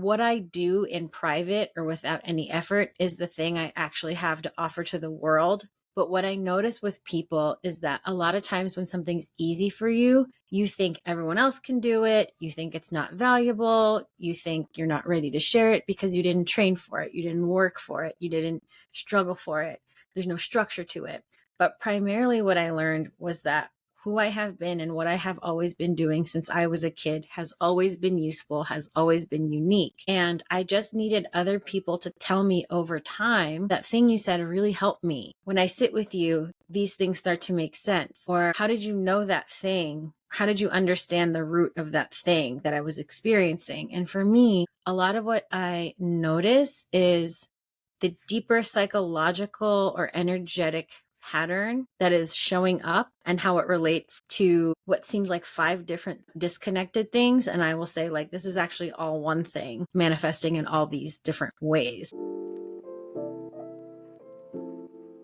what I do in private or without any effort is the thing I actually have to offer to the world. But what I notice with people is that a lot of times when something's easy for you, you think everyone else can do it. You think it's not valuable. You think you're not ready to share it because you didn't train for it. You didn't work for it. You didn't struggle for it. There's no structure to it. But primarily what I learned was that who I have been and what I have always been doing since I was a kid has always been useful, has always been unique. And I just needed other people to tell me over time, that thing you said really helped me. When I sit with you, these things start to make sense. Or how did you know that thing? How did you understand the root of that thing that I was experiencing? And for me, a lot of what I notice is the deeper psychological or energetic pattern that is showing up and how it relates to what seems like 5 different disconnected things. And I will say, like, this is actually all one thing manifesting in all these different ways.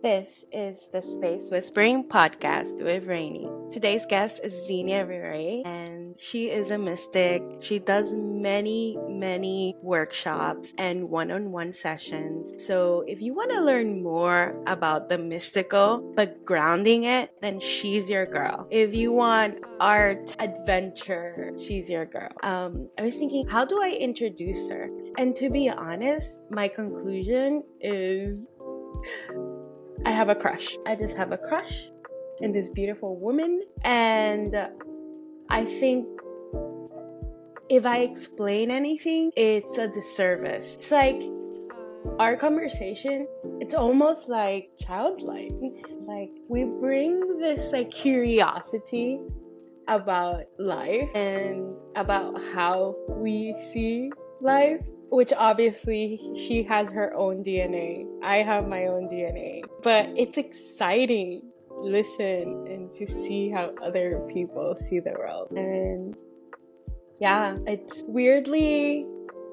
This is the Space Whispering Podcast with RHAYNI. Today's guest is Xenia Viray, and she is a mystic. She does many workshops and one-on-one sessions. So if you want to learn more about the mystical, but grounding it, then she's your girl. If you want art, adventure, she's your girl. I was thinking, how do I introduce her? And to be honest, my conclusion is I have a crush. I just have a crush in this beautiful woman. And I think if I explain anything, it's a disservice. It's like our conversation, it's almost like childlike. Like we bring this like curiosity about life and about how we see life. Which obviously she has her own DNA. I have my own DNA. But it's exciting to listen and to see how other people see the world. And yeah, it's weirdly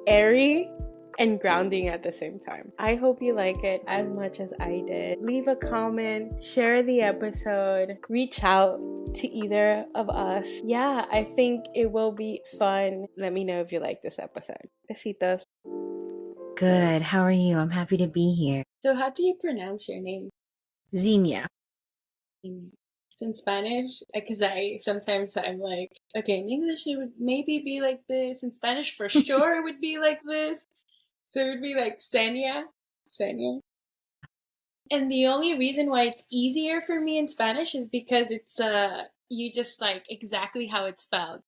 airy and grounding at the same time. I hope you like it as much as I did. Leave a comment, share the episode, reach out to either of us. Yeah, I think it will be fun. Let me know if you like this episode. Besitos. Good. How are you? I'm happy to be here. So how do you pronounce your name? Xenia. In Spanish? Because I'm like, okay, in English it would maybe be like this. In Spanish for sure it would be like this. So it would be like Xenia. And the only reason why it's easier for me in Spanish is because it's you just like exactly how it's spelled.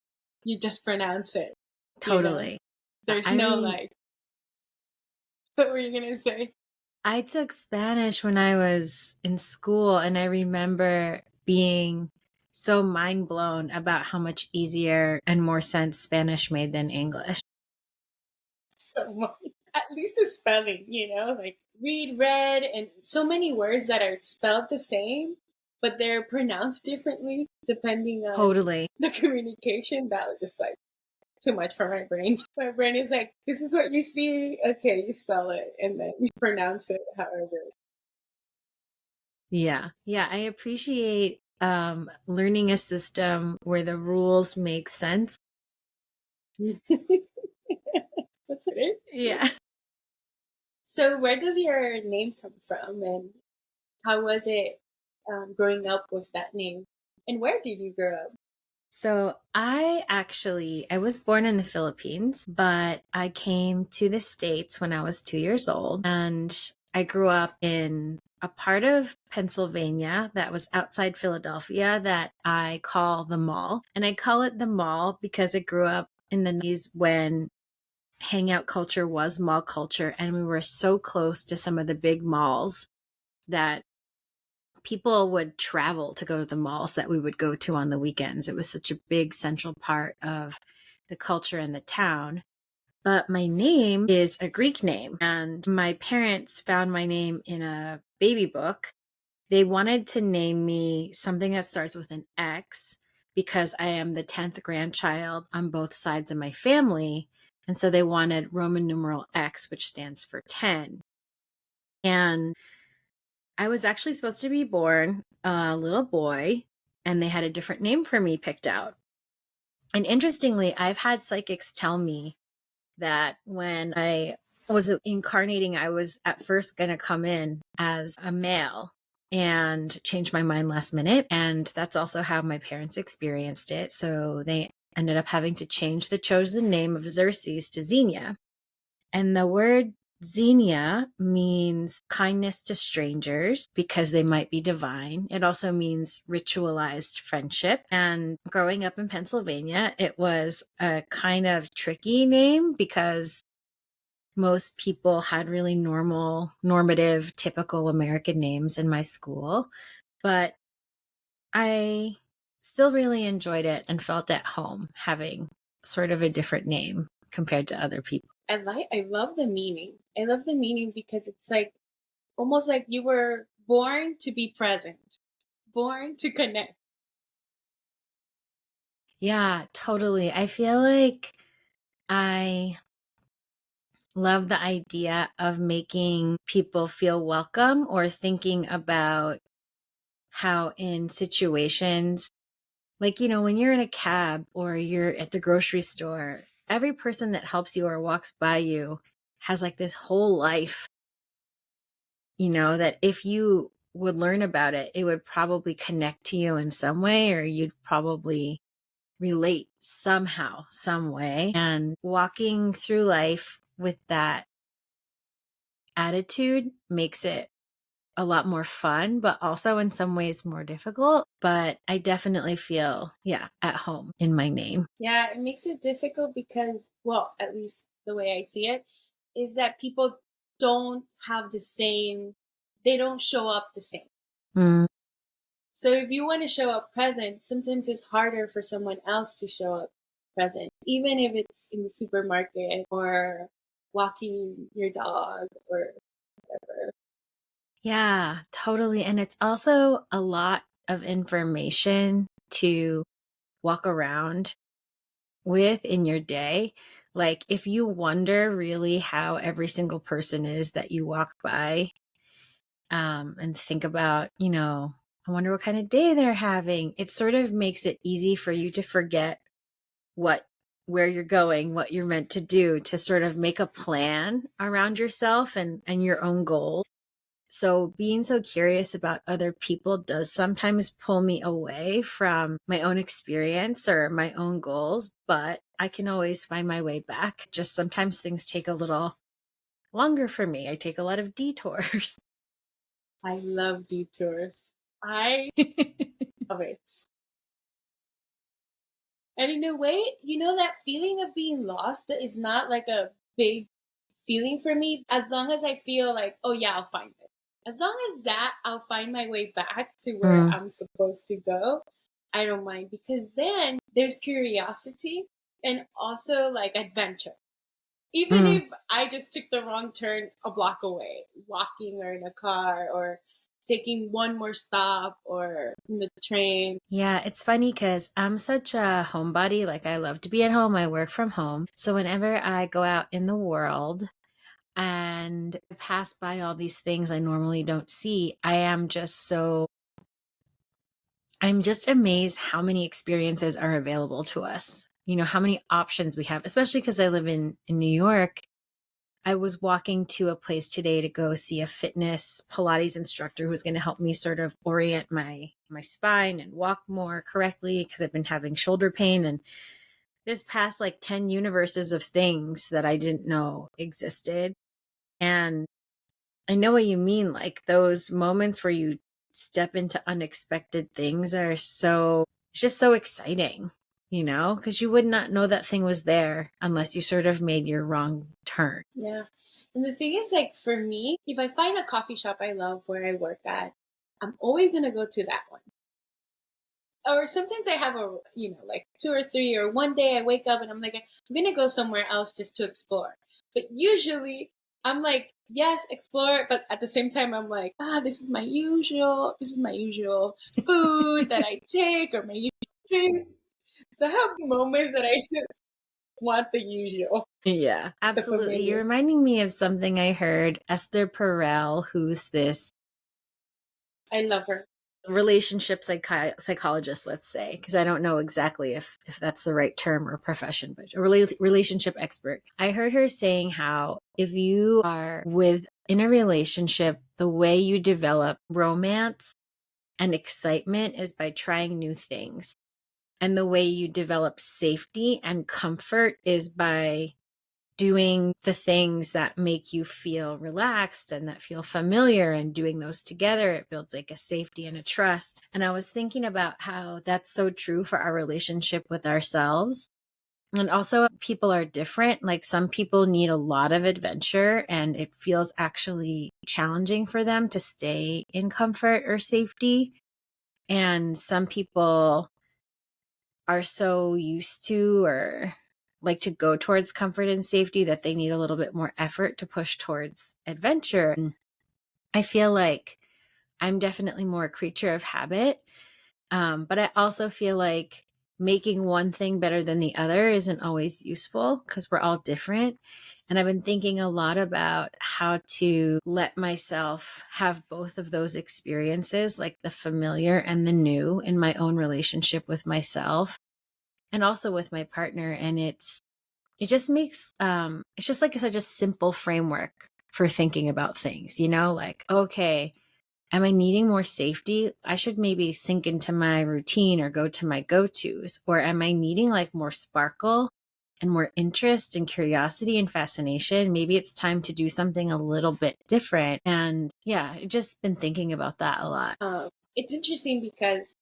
You just pronounce it. Totally. You know? There's like what were you gonna say? I took Spanish when I was in school, and I remember being so mind blown about how much easier and more sense Spanish made than English. So much. At least the spelling, like read, read, and so many words that are spelled the same, but they're pronounced differently depending on the communication. That was just like too much for my brain. My brain is like, this is what you see. Okay, you spell it and then you pronounce it however. Yeah. I appreciate learning a system where the rules make sense. That's it? Yeah. So where does your name come from, and how was it growing up with that name? And where did you grow up? So I was born in the Philippines, but I came to the States when I was 2 years old, and I grew up in a part of Pennsylvania that was outside Philadelphia that I call the Mall. And I call it the Mall because I grew up in the 90s when hangout culture was mall culture, and we were so close to some of the big malls that people would travel to go to the malls that we would go to on the weekends. It was such a big central part of the culture in the town. But my name is a Greek name, and my parents found my name in a baby book. They wanted to name me something that starts with an X because I am the 10th grandchild on both sides of my family. And so they wanted Roman numeral X, which stands for 10. And I was actually supposed to be born a little boy, and they had a different name for me picked out. And interestingly, I've had psychics tell me that when I was incarnating, I was at first going to come in as a male and change my mind last minute. And that's also how my parents experienced it. So they ended up having to change the chosen name of Xerxes to Xenia. And the word Xenia means kindness to strangers because they might be divine. It also means ritualized friendship. And growing up in Pennsylvania, it was a kind of tricky name because most people had really normative, typical American names in my school. But I still really enjoyed it and felt at home having sort of a different name compared to other people. I love the meaning. I love the meaning because it's like almost like you were born to be present, born to connect. Yeah, totally. I feel like I love the idea of making people feel welcome or thinking about how in situations like, when you're in a cab or you're at the grocery store, every person that helps you or walks by you has like this whole life, that if you would learn about it, it would probably connect to you in some way, or you'd probably relate somehow, some way. And walking through life with that attitude makes it a lot more fun, but also in some ways more difficult. But I definitely feel, at home in my name. Yeah, it makes it difficult because, well, at least the way I see it, is that people don't have the same, they don't show up the same. Mm. So if you want to show up present, sometimes it's harder for someone else to show up present, even if it's in the supermarket or walking your dog or whatever. Yeah, totally. And it's also a lot of information to walk around with in your day. Like, if you wonder really how every single person is that you walk by, and think about, I wonder what kind of day they're having, it sort of makes it easy for you to forget what where you're going, what you're meant to do, to sort of make a plan around yourself and your own goals. So being so curious about other people does sometimes pull me away from my own experience or my own goals, but I can always find my way back. Just sometimes things take a little longer for me. I take a lot of detours. I love detours. I love it. And in a way, that feeling of being lost is not like a big feeling for me. As long as I feel like, oh yeah, I'll find it. As long as that, I'll find my way back to where Mm, I'm supposed to go. I don't mind because then there's curiosity and also like adventure. Even mm. if I just took the wrong turn a block away, walking or in a car or taking one more stop or in the train. Yeah, it's funny because I'm such a homebody. Like, I love to be at home. I work from home. So whenever I go out in the world and pass by all these things I normally don't see, I'm just amazed how many experiences are available to us. How many options we have, especially because I live in New York. I was walking to a place today to go see a fitness Pilates instructor who's going to help me sort of orient my spine and walk more correctly because I've been having shoulder pain, and just past like 10 universes of things that I didn't know existed. And I know what you mean. Like, those moments where you step into unexpected things it's just so exciting, because you would not know that thing was there unless you sort of made your wrong turn. Yeah. And the thing is, like, for me, if I find a coffee shop I love where I work at, I'm always going to go to that one. Or sometimes I have like two or three, or one day I wake up and I'm like, I'm going to go somewhere else just to explore. But usually I'm like, yes, explore. But at the same time, I'm like, this is my usual food that I take or my usual drink. So I have moments that I just want the usual, Yeah, the absolutely. You're familiar. reminding me of something I heard. Esther Perel, who's this I love her. relationship psychologist, let's say, because I don't know exactly if that's the right term or profession, but a relationship expert. I heard her saying how if you are in a relationship, the way you develop romance and excitement is by trying new things. And the way you develop safety and comfort is by doing the things that make you feel relaxed and that feel familiar, and doing those together, it builds like a safety and a trust. And I was thinking about how that's so true for our relationship with ourselves. And also, people are different. Like, some people need a lot of adventure, and it feels actually challenging for them to stay in comfort or safety. And some people are so used to or like to go towards comfort and safety that they need a little bit more effort to push towards adventure. And I feel like I'm definitely more a creature of habit. But I also feel like making one thing better than the other isn't always useful because we're all different. And I've been thinking a lot about how to let myself have both of those experiences, like the familiar and the new, in my own relationship with myself and also with my partner. And it just makes it's just like such a simple framework for thinking about things, like, okay, am I needing more safety? I should maybe sink into my routine or go to my go-tos. Or am I needing like more sparkle and more interest and curiosity and fascination? Maybe it's time to do something a little bit different. And yeah, I've just been thinking about that a lot. It's interesting because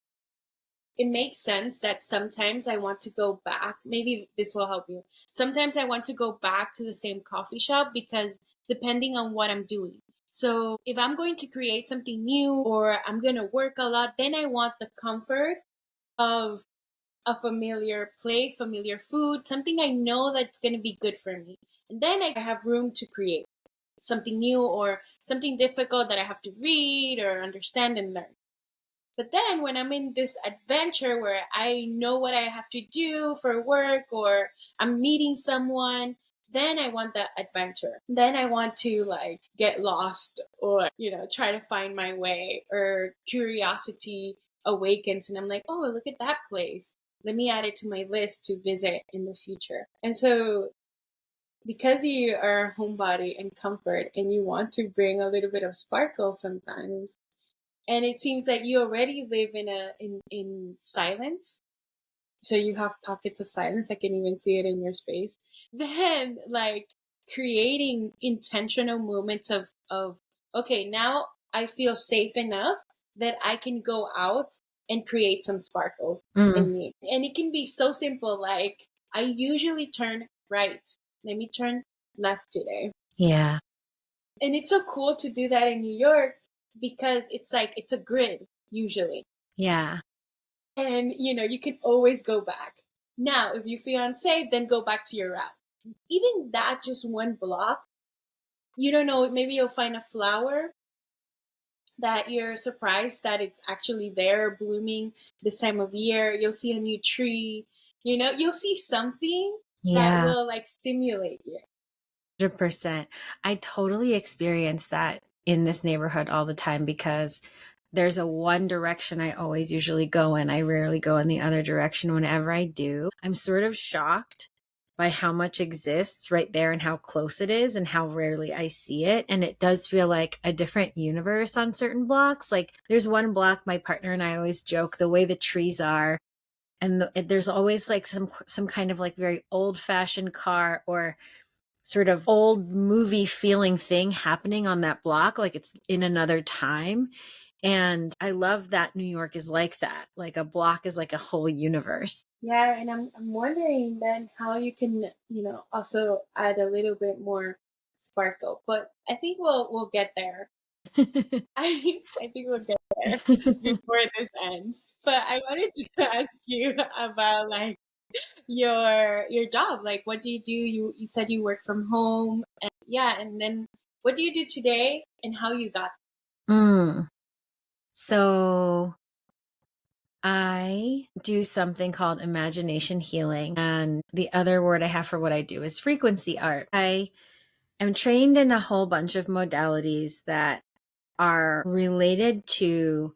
it makes sense that sometimes I want to go back. Maybe this will help you. Sometimes I want to go back to the same coffee shop because depending on what I'm doing. So if I'm going to create something new or I'm going to work a lot, then I want the comfort of a familiar place, familiar food, something I know that's going to be good for me. And then I have room to create something new or something difficult that I have to read or understand and learn. But then when I'm in this adventure where I know what I have to do for work or I'm meeting someone, then I want that adventure. Then I want to like get lost or, try to find my way, or curiosity awakens and I'm like, oh, look at that place. Let me add it to my list to visit in the future. And so because you are a homebody and comfort and you want to bring a little bit of sparkle sometimes, and it seems that you already live in silence, so you have pockets of silence. I can even see it in your space. Then like creating intentional moments of okay, now I feel safe enough that I can go out and create some sparkles in me. And it can be so simple, like I usually turn right, let me turn left today. Yeah. And it's so cool to do that in New York because it's like it's a grid usually. Yeah. And you can always go back. Now, if you feel unsafe, then go back to your route. Even that just one block, you don't know, maybe you'll find a flower that you're surprised that it's actually there blooming this time of year. You'll see a new tree, you'll see something that Yeah. will like stimulate you. 100%. I totally experience that in this neighborhood all the time because there's a one direction I always usually go in. I rarely go in the other direction. Whenever I do, I'm sort of shocked by how much exists right there and how close it is and how rarely I see it. And it does feel like a different universe on certain blocks. Like there's one block my partner and I always joke the way the trees are. And there's always like some kind of like very old fashioned car or sort of old movie feeling thing happening on that block, like it's in another time. And I love that New York is like that. Like a block is like a whole universe. Yeah, and I'm wondering then how you can, also add a little bit more sparkle. But I think we'll get there. I think we'll get there before this ends. But I wanted to ask you about like your job. Like what do you do? You said you work from home, and yeah, and then what do you do today and how you got So I do something called imagination healing. And the other word I have for what I do is frequency art. I am trained in a whole bunch of modalities that are related to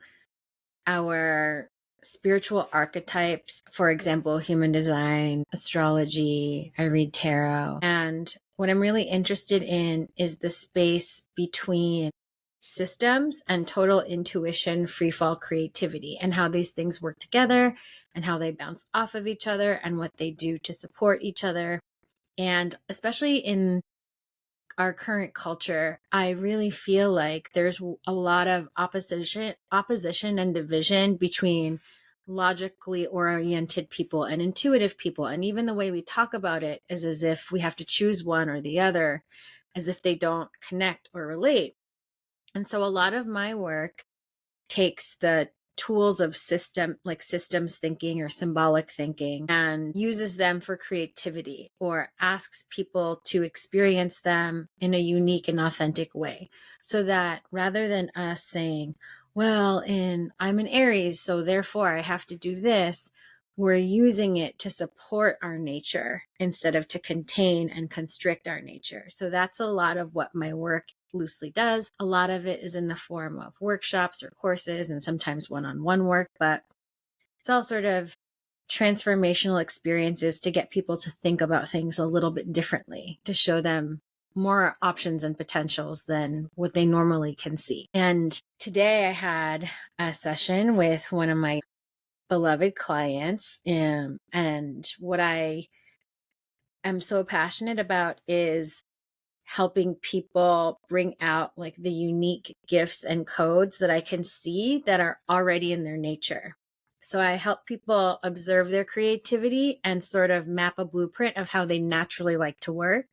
our spiritual archetypes, for example, human design, astrology, I read tarot. And what I'm really interested in is the space between systems and total intuition, free fall creativity, and how these things work together and how they bounce off of each other and what they do to support each other. And especially in our current culture, I really feel like there's a lot of opposition and division between logically oriented people and intuitive people. And even the way we talk about it is as if we have to choose one or the other, as if they don't connect or relate. And so a lot of my work takes the tools of systems thinking or symbolic thinking and uses them for creativity, or asks people to experience them in a unique and authentic way, so that rather than us saying, well, I'm an Aries, so therefore I have to do this, we're using it to support our nature instead of to contain and constrict our nature. So that's a lot of what my work loosely does. A lot of it is in the form of workshops or courses and sometimes one-on-one work, but it's all sort of transformational experiences to get people to think about things a little bit differently, to show them more options and potentials than what they normally can see. And today I had a session with one of my beloved clients, and what I am so passionate about is helping people bring out like the unique gifts and codes that I can see that are already in their nature. So I help people observe their creativity and sort of map a blueprint of how they naturally like to work,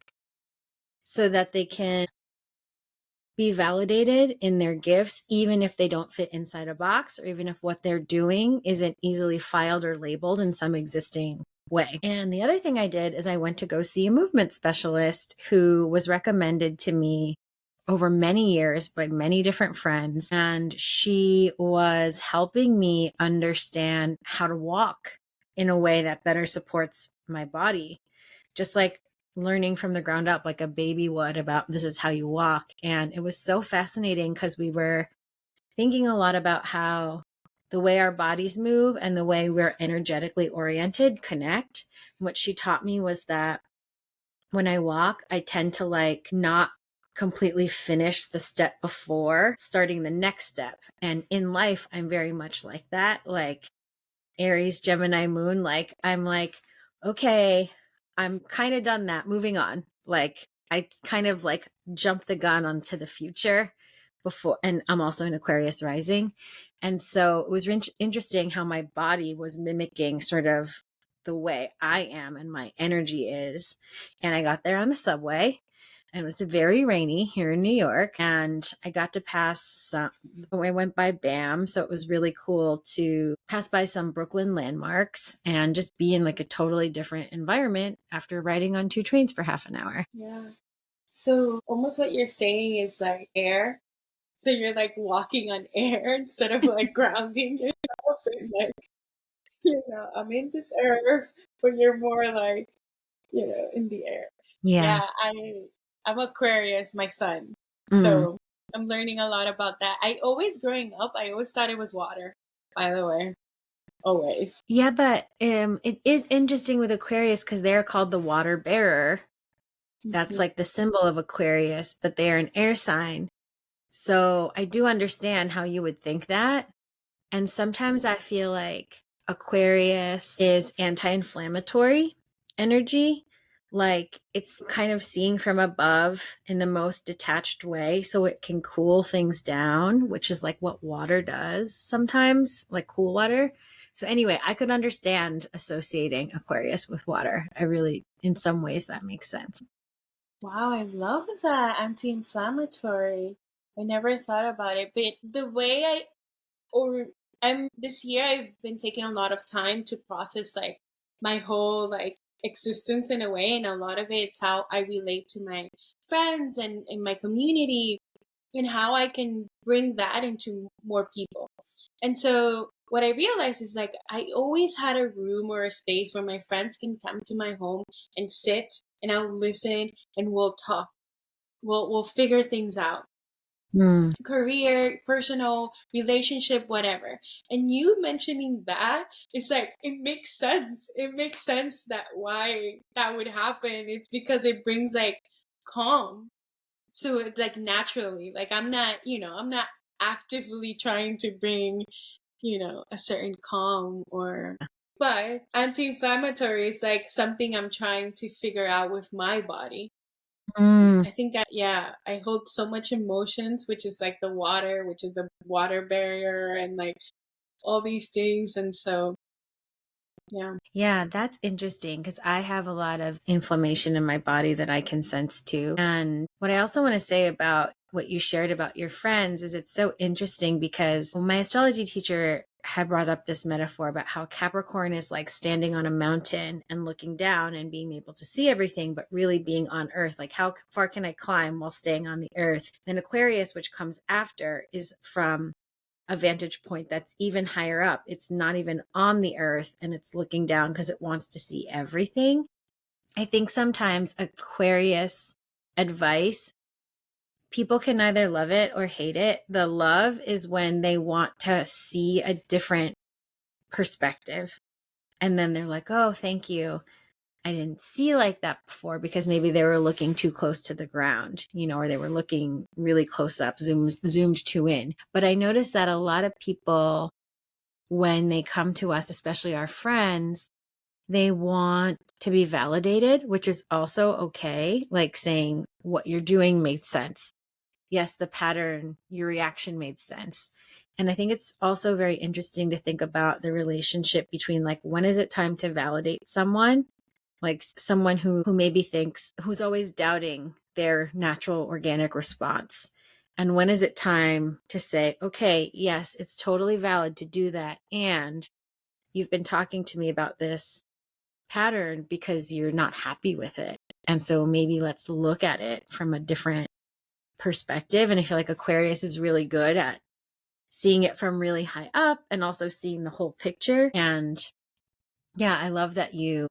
so that they can be validated in their gifts, even if they don't fit inside a box, or even if what they're doing isn't easily filed or labeled in some existing way. And the other thing I did is I went to go see a movement specialist who was recommended to me over many years by many different friends. And she was helping me understand how to walk in a way that better supports my body, just like learning from the ground up, like a baby would, about this is how you walk. And it was so fascinating because we were thinking a lot about how the way our bodies move and the way we're energetically oriented connect. What she taught me was that when I walk, I tend to like not completely finish the step before starting the next step. And in life, I'm very much like that. Like Aries, Gemini moon, like I'm like, okay, I'm kind of done that. Moving on. Like I kind of like jump the gun onto the future before, and I'm also an Aquarius rising. And so it was interesting how my body was mimicking sort of the way I am and my energy is. And I got there on the subway, and it was very rainy here in New York, and I got to pass I went by BAM, so it was really cool to pass by some Brooklyn landmarks and just be in like a totally different environment after riding on 2 trains for half an hour. Yeah. So almost what you're saying is like air. So you're like walking on air instead of like grounding yourself and like, I'm in this earth, but you're more like, in the air. Yeah. Yeah, I'm Aquarius, my son. Mm. So I'm learning a lot about that. Growing up, I always thought it was water, by the way. Always. Yeah, but it is interesting with Aquarius because they're called the water bearer. That's Mhm. like the symbol of Aquarius, but they are an air sign. So I do understand how you would think that. And sometimes I feel like Aquarius is anti-inflammatory energy. Like it's kind of seeing from above in the most detached way, so it can cool things down, which is like what water does sometimes, like cool water. So anyway, I could understand associating Aquarius with water. I really, in some ways, that makes sense. Wow, I love that anti-inflammatory. I never thought about it, but the way or I'm this year I've been taking a lot of time to process like my whole like existence in a way, and a lot of it's how I relate to my friends and in my community, and how I can bring that into more people. And so what I realized is like I always had a room or a space where my friends can come to my home and sit, and I'll listen and we'll talk. We'll figure things out. Mm. career, personal, relationship, whatever. And you mentioning that, it's like, it makes sense. It makes sense that why that would happen. It's because it brings like calm. So it's like naturally, like I'm not actively trying to bring, a certain calm or, but anti-inflammatory is like something I'm trying to figure out with my body. Mm. I think I hold so much emotions, which is like the water, which is the water barrier and like all these things. And so, yeah. Yeah, that's interesting because I have a lot of inflammation in my body that I can sense too. And what I also want to say about what you shared about your friends is it's so interesting because my astrology teacher had brought up this metaphor about how Capricorn is like standing on a mountain and looking down and being able to see everything, but really being on earth. Like, how far can I climb while staying on the earth? Then Aquarius, which comes after, is from a vantage point that's even higher up. It's not even on the earth and it's looking down because it wants to see everything. I think sometimes Aquarius advice, people can either love it or hate it. The love is when they want to see a different perspective. And then they're like, oh, thank you. I didn't see like that before, because maybe they were looking too close to the ground, or they were looking really close up, zoomed too in. But I noticed that a lot of people, when they come to us, especially our friends, they want to be validated, which is also okay. Like saying what you're doing made sense. Yes, the pattern, your reaction made sense. And I think it's also very interesting to think about the relationship between, like, when is it time to validate someone? Like someone who maybe thinks, who's always doubting their natural organic response. And when is it time to say, okay, yes, it's totally valid to do that. And you've been talking to me about this pattern because you're not happy with it. And so maybe let's look at it from a different perspective. And I feel like Aquarius is really good at seeing it from really high up and also seeing the whole picture. And yeah, I love that you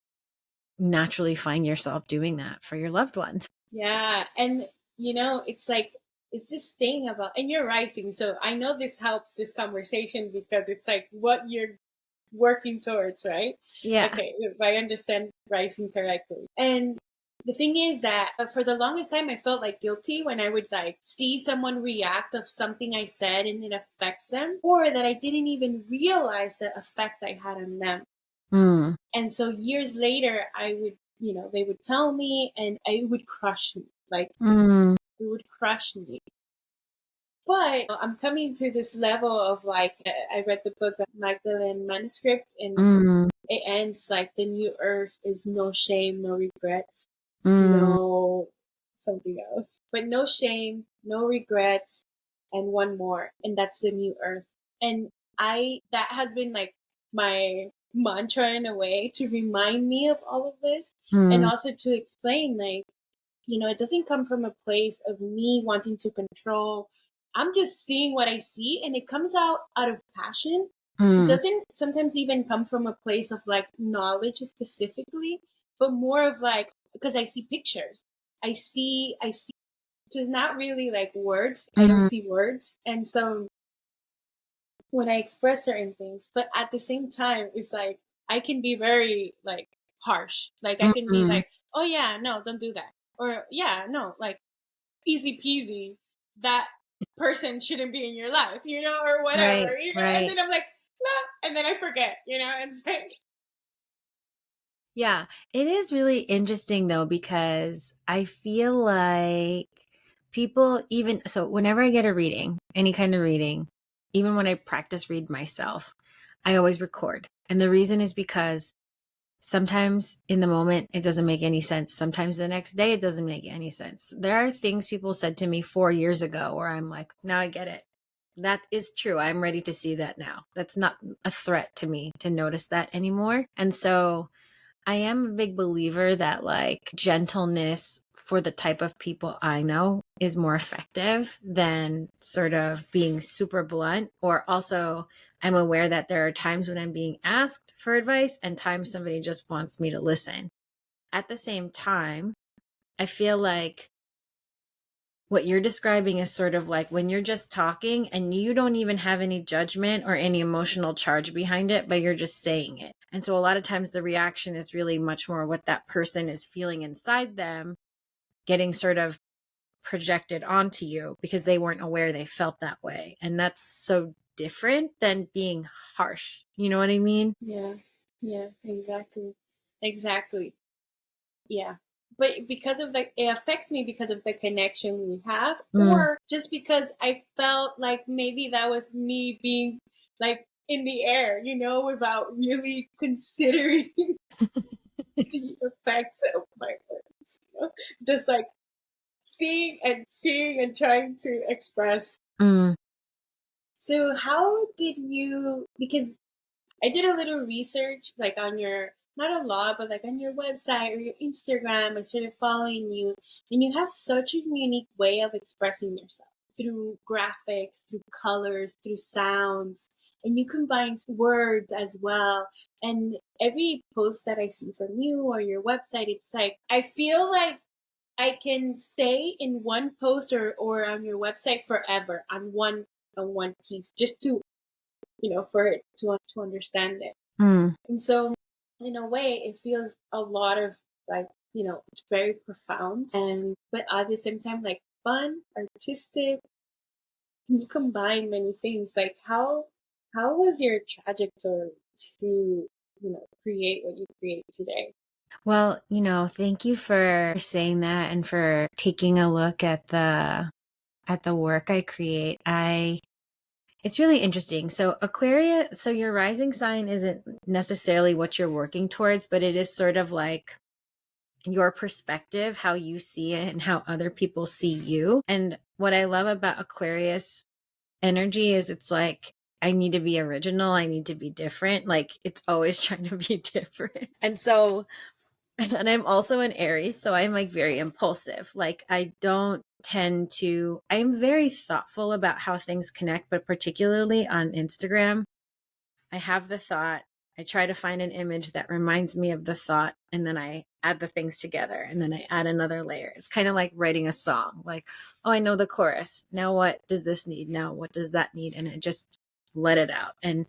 naturally find yourself doing that for your loved ones. Yeah. And, it's like, it's this thing about, and you're rising. So I know this helps this conversation because it's like what you're working towards, right? Yeah. Okay, if I understand rising correctly. And the thing is that for the longest time, I felt like guilty when I would like see someone react of something I said and it affects them, or that I didn't even realize the effect I had on them. Mm. And so years later, I would, they would tell me and it would crush me. Like, Mm. it would crush me. But I'm coming to this level of like, I read the book Magdalene Manuscript, and Mm. it ends like the new earth is no shame, no regrets, Mm. no something else. But no shame, no regrets, and one more. And that's the new earth. And that has been like my mantra in a way to remind me of all of this. And Mm. also to explain, like, it doesn't come from a place of me wanting to control. I'm just seeing what I see, and it comes out of passion. It Mm. doesn't sometimes even come from a place of like knowledge specifically, but more of like, because I see pictures. I see, just not really like words. I don't Mm. see words. And so when I express certain things, but at the same time, it's like, I can be very like harsh. Like I can be Mm. like, oh yeah, no, don't do that. Or yeah, no, like easy peasy. That person shouldn't be in your life, or Right. whatever, and Right. then I'm like, nah, and then I forget, it's like, Yeah. It is really interesting though, because I feel like people, even so, whenever I get a reading, any kind of reading, even when I practice read myself, I always record. And the reason is because sometimes in the moment, it doesn't make any sense. Sometimes the next day, it doesn't make any sense. There are things people said to me 4 years ago where I'm like, now I get it. That is true. I'm ready to see that now. That's not a threat to me to notice that anymore. And so I am a big believer that, like, gentleness for the type of people I know is more effective than sort of being super blunt. Or also, I'm aware that there are times when I'm being asked for advice and times somebody just wants me to listen. At the same time, I feel like what you're describing is sort of like when you're just talking and you don't even have any judgment or any emotional charge behind it, but you're just saying it. And so a lot of times the reaction is really much more what that person is feeling inside them, getting sort of projected onto you because they weren't aware they felt that way. And that's so different than being harsh. You know what I mean? Yeah. Yeah, exactly. Exactly. Yeah. But because of it affects me because of the connection we have, Mm. or just because I felt like maybe that was me being like in the air, without really considering the effects of my words. Just like seeing and trying to express. Mm. So how did you, because I did a little research, like on your, not a lot, but like on your website or your Instagram. I started following you, and you have such a unique way of expressing yourself through graphics, through colors, through sounds, and you combine words as well. And every post that I see from you or your website, it's like, I feel like I can stay in one post or on your website forever on one piece, just to for it to understand it. Mm. And so, in a way, it feels a lot of like, it's very profound and, but at the same time, like fun, artistic. You combine many things. Like how was your trajectory to, create what you create today? Well, thank you for saying that and for taking a look at the work I create. It's really interesting. So Aquarius, so your rising sign isn't necessarily what you're working towards, but it is sort of like your perspective, how you see it and how other people see you. And what I love about Aquarius energy is it's like I need to be original, I need to be different. Like it's always trying to be different. And so and I'm also an Aries, so I'm like very impulsive. Like I don't tend to, I'm very thoughtful about how things connect, but particularly on Instagram, I have the thought, I try to find an image that reminds me of the thought, and then I add the things together, and then I add another layer. It's kind of like writing a song. Like, oh, I know the chorus. Now what does this need? Now what does that need? And I just let it out. And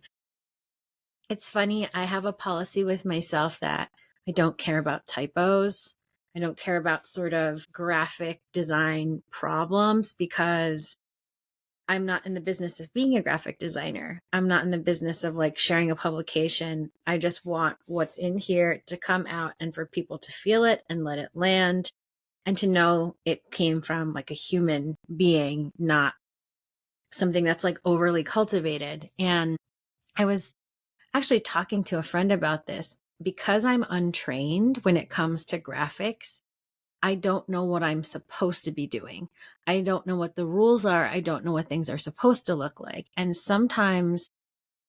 it's funny, I have a policy with myself that I don't care about typos. I don't care about sort of graphic design problems because I'm not in the business of being a graphic designer. I'm not in the business of like sharing a publication. I just want what's in here to come out and for people to feel it and let it land and to know it came from like a human being, not something that's like overly cultivated. And I was actually talking to a friend about this because I'm untrained when it comes to graphics. I don't know what I'm supposed to be doing. I don't know what the rules are. I don't know what things are supposed to look like. And sometimes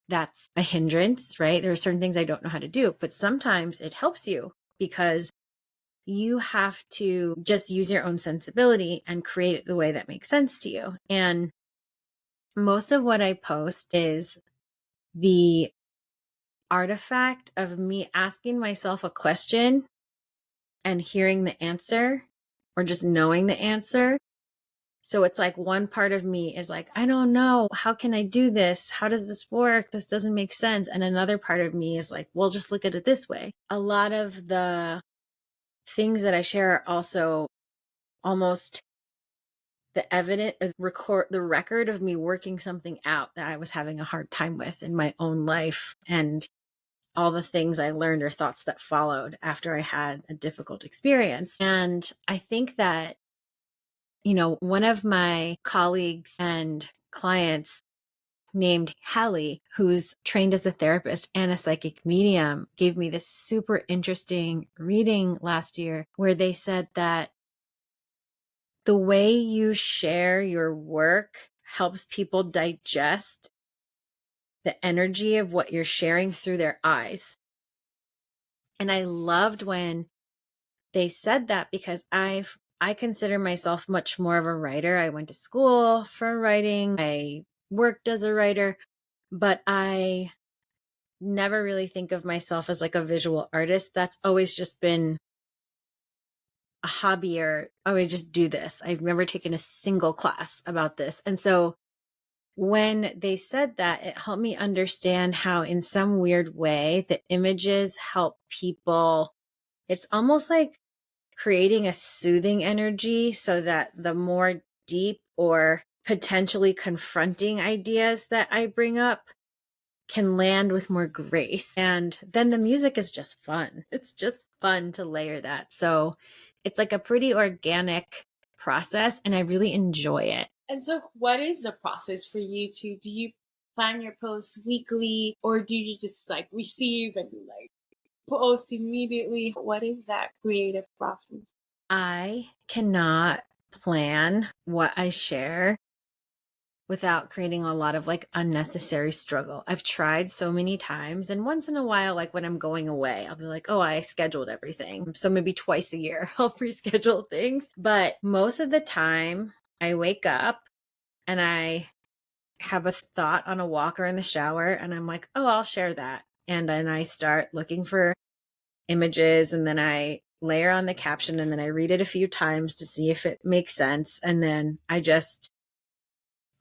that's a hindrance, right? There are certain things I don't know how to do, but sometimes it helps you because you have to just use your own sensibility and create it the way that makes sense to you. And most of what I post is the artifact of me asking myself a question and hearing the answer or just knowing the answer. So it's like one part of me is like, I don't know. How can I do this? How does this work? This doesn't make sense. And another part of me is like, well, just look at it this way. A lot of the things that I share are also almost the evident the record of me working something out that I was having a hard time with in my own life and all the things I learned or thoughts that followed after I had a difficult experience. And I think that, one of my colleagues and clients named Hallie, who's trained as a therapist and a psychic medium, gave me this super interesting reading last year where they said that the way you share your work helps people digest the energy of what you're sharing through their eyes. And I loved when they said that because I consider myself much more of a writer. I went to school for writing. I worked as a writer, but I never really think of myself as like a visual artist. That's always just been a hobby or, oh, I just do this. I've never taken a single class about this. And so when they said that, it helped me understand how, in some weird way, the images help people. It's almost like creating a soothing energy so that the more deep or potentially confronting ideas that I bring up can land with more grace. And then the music is just fun. It's just fun to layer that. So it's like a pretty organic process, and I really enjoy it. And so, what is the process for you to do you plan your posts weekly, or do you just like receive and like post immediately? What is that creative process? I cannot plan what I share without creating a lot of like unnecessary struggle. I've tried so many times, and once in a while, like when I'm going away, I'll be like, oh, I scheduled everything. So maybe twice a year, I'll pre-schedule things. But most of the time, I wake up and I have a thought on a walk or in the shower, and I'm like, oh, I'll share that. And then I start looking for images, and then I layer on the caption, and then I read it a few times to see if it makes sense. And then I just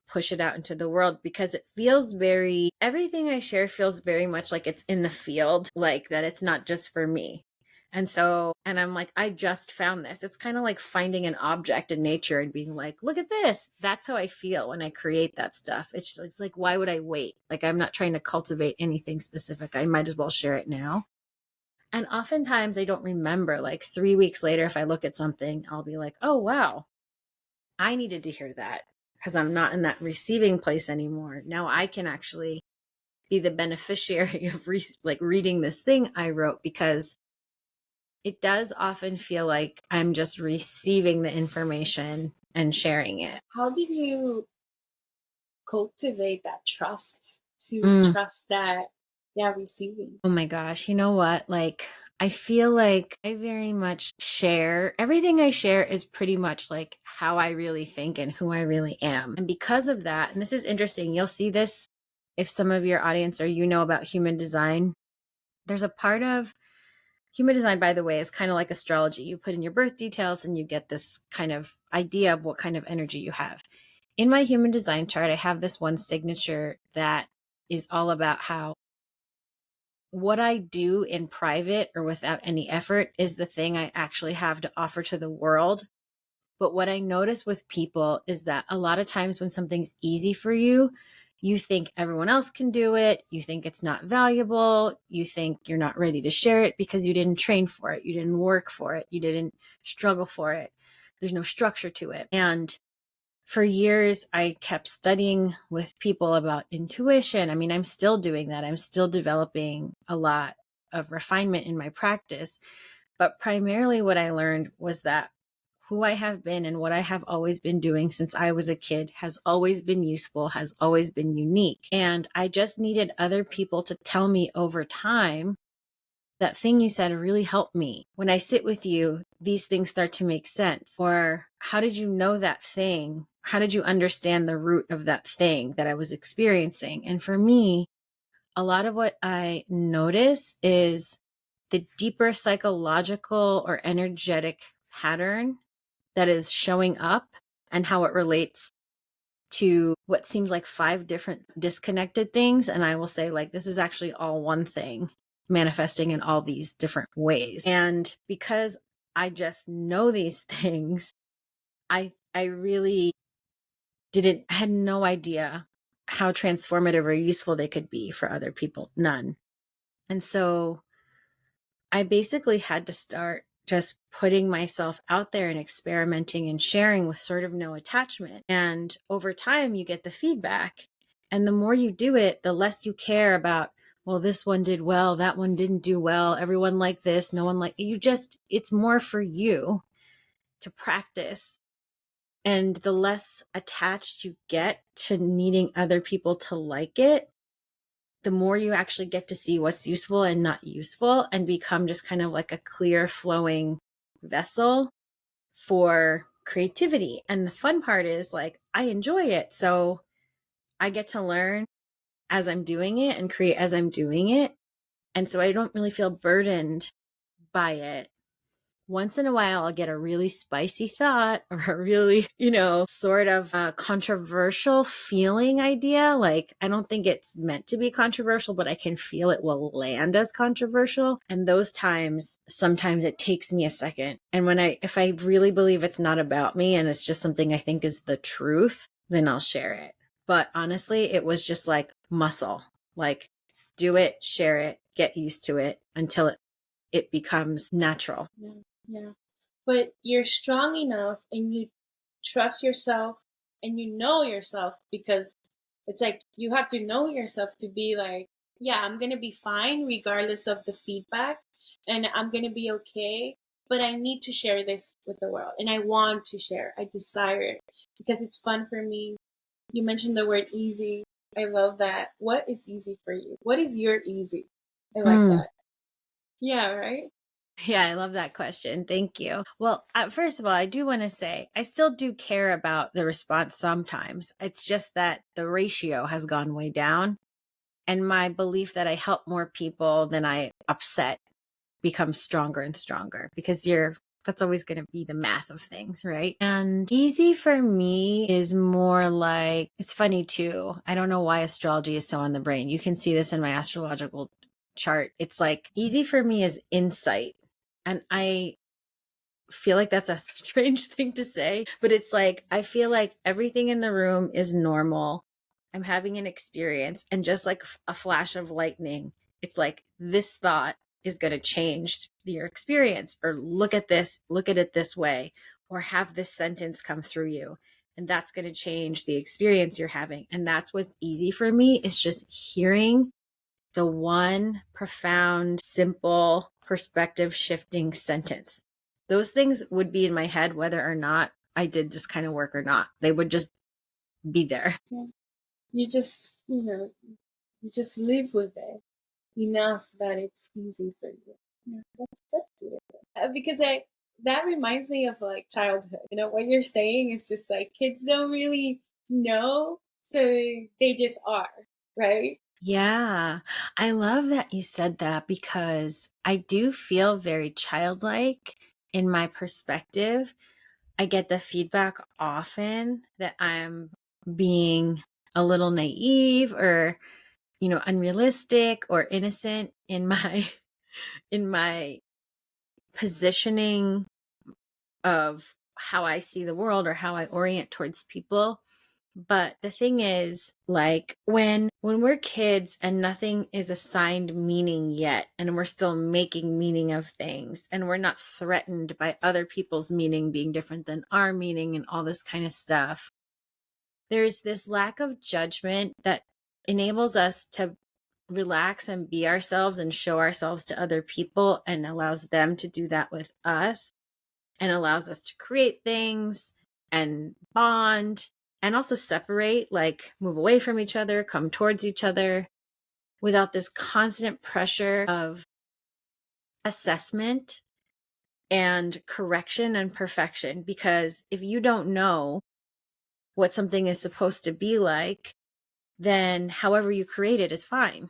push it out into the world, because it feels very, everything I share feels very much like it's in the field, like that it's not just for me. And so, and I'm like, I just found this. It's kind of like finding an object in nature and being like, look at this. That's how I feel when I create that stuff. It's like, why would I wait? Like, I'm not trying to cultivate anything specific. I might as well share it now. And oftentimes I don't remember, like 3 weeks later, if I look at something, I'll be like, oh, wow, I needed to hear that, because I'm not in that receiving place anymore. Now I can actually be the beneficiary of like reading this thing I wrote, because it does often feel like I'm just receiving the information and sharing it. How did you cultivate that trust to Mm. trust that, yeah, receiving? Oh my gosh. You know what? Like, I feel like I very much share, everything I share is pretty much like how I really think and who I really am. And because of that, and this is interesting, you'll see this if some of your audience or you know about human design. There's a part of human design, by the way, is kind of like astrology. You put in your birth details and you get this kind of idea of what kind of energy you have. In my human design chart, I have this one signature that is all about how what I do in private or without any effort is the thing I actually have to offer to the world. But what I notice with people is that a lot of times when something's easy for you, you think everyone else can do it. You think it's not valuable. You think you're not ready to share it because you didn't train for it. You didn't work for it. You didn't struggle for it. There's no structure to it. And for years, I kept studying with people about intuition. I mean, I'm still doing that. I'm still developing a lot of refinement in my practice. But primarily, what I learned was that who I have been and what I have always been doing since I was a kid has always been useful, has always been unique. And I just needed other people to tell me over time, that thing you said really helped me. When I sit with you, these things start to make sense. Or how did you know that thing? How did you understand the root of that thing that I was experiencing? And for me, a lot of what I notice is the deeper psychological or energetic pattern that is showing up, and how it relates to what seems like 5 different disconnected things. And I will say, like, this is actually all one thing manifesting in all these different ways. And because I just know these things, I really I had no idea how transformative or useful they could be for other people. None. And so I basically had to start just putting myself out there and experimenting and sharing with sort of no attachment. And over time, you get the feedback. And the more you do it, the less you care about, well, this one did well, that one didn't do well, everyone liked this, no one liked you. Just, it's more for you to practice. And the less attached you get to needing other people to like it, the more you actually get to see what's useful and not useful, and become just kind of like a clear flowing vessel for creativity. And the fun part is, like, I enjoy it. So I get to learn as I'm doing it and create as I'm doing it. And so I don't really feel burdened by it. once in a while I'll get a really spicy thought or a really, sort of controversial feeling idea. Like, I don't think it's meant to be controversial, but I can feel it will land as controversial. And those times, sometimes it takes me a second. And if I really believe it's not about me and it's just something I think is the truth, then I'll share it. But honestly, it was just like muscle, like do it, share it, get used to it until it becomes natural. Yeah. Yeah. But you're strong enough and you trust yourself and you know yourself, because it's like you have to know yourself to be like, yeah, I'm going to be fine regardless of the feedback, and I'm going to be okay. But I need to share this with the world, and I want to share. I desire it because it's fun for me. You mentioned the word easy. I love that. What is easy for you? What is your easy? I like that. Yeah, right? Yeah, I love that question. Thank you. Well, first of all, I do want to say I still do care about the response sometimes. It's just that the ratio has gone way down. And my belief that I help more people than I upset becomes stronger and stronger because that's always going to be the math of things, right? And easy for me is more like, it's funny too. I don't know why astrology is so on the brain. You can see this in my astrological chart. It's like easy for me is insight. And I feel like that's a strange thing to say, but it's like, I feel like everything in the room is normal. I'm having an experience, and just like a flash of lightning, it's like this thought is going to change your experience, or look at it this way, or have this sentence come through you. And that's going to change the experience you're having. And that's what's easy for me, is just hearing the one profound, simple, perspective shifting sentence. Those things would be in my head whether or not I did this kind of work or not. They would just be there. Yeah. You just, you just live with it enough that it's easy for you. Yeah, that's good. Because that reminds me of like childhood. What you're saying is just like kids don't really know, so they just are, right? Yeah, I love that you said that, because I do feel very childlike in my perspective. I get the feedback often that I'm being a little naive or, unrealistic or innocent in my in my positioning of how I see the world or how I orient towards people. But the thing is, like, when we're kids and nothing is assigned meaning yet, and we're still making meaning of things, and we're not threatened by other people's meaning being different than our meaning and all this kind of stuff, there's this lack of judgment that enables us to relax and be ourselves and show ourselves to other people, and allows them to do that with us, and allows us to create things and bond, and also separate, like move away from each other, come towards each other, without this constant pressure of assessment and correction and perfection. Because if you don't know what something is supposed to be like, then however you create it is fine.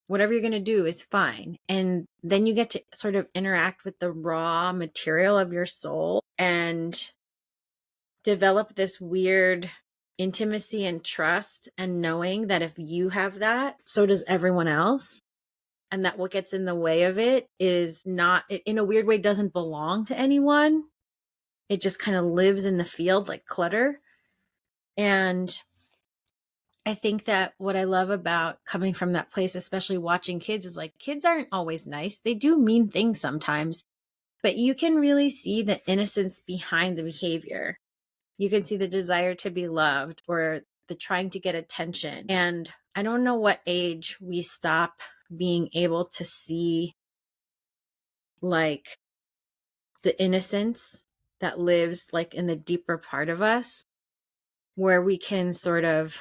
Whatever you're going to do is fine. And then you get to sort of interact with the raw material of your soul and develop this weird intimacy and trust, and knowing that if you have that, so does everyone else. And that what gets in the way of it is not, in a weird way, doesn't belong to anyone. It just kind of lives in the field like clutter. And I think that what I love about coming from that place, especially watching kids, is like kids aren't always nice. They do mean things sometimes, but you can really see the innocence behind the behavior. You can see the desire to be loved, or the trying to get attention. And I don't know what age we stop being able to see like the innocence that lives like in the deeper part of us, where we can sort of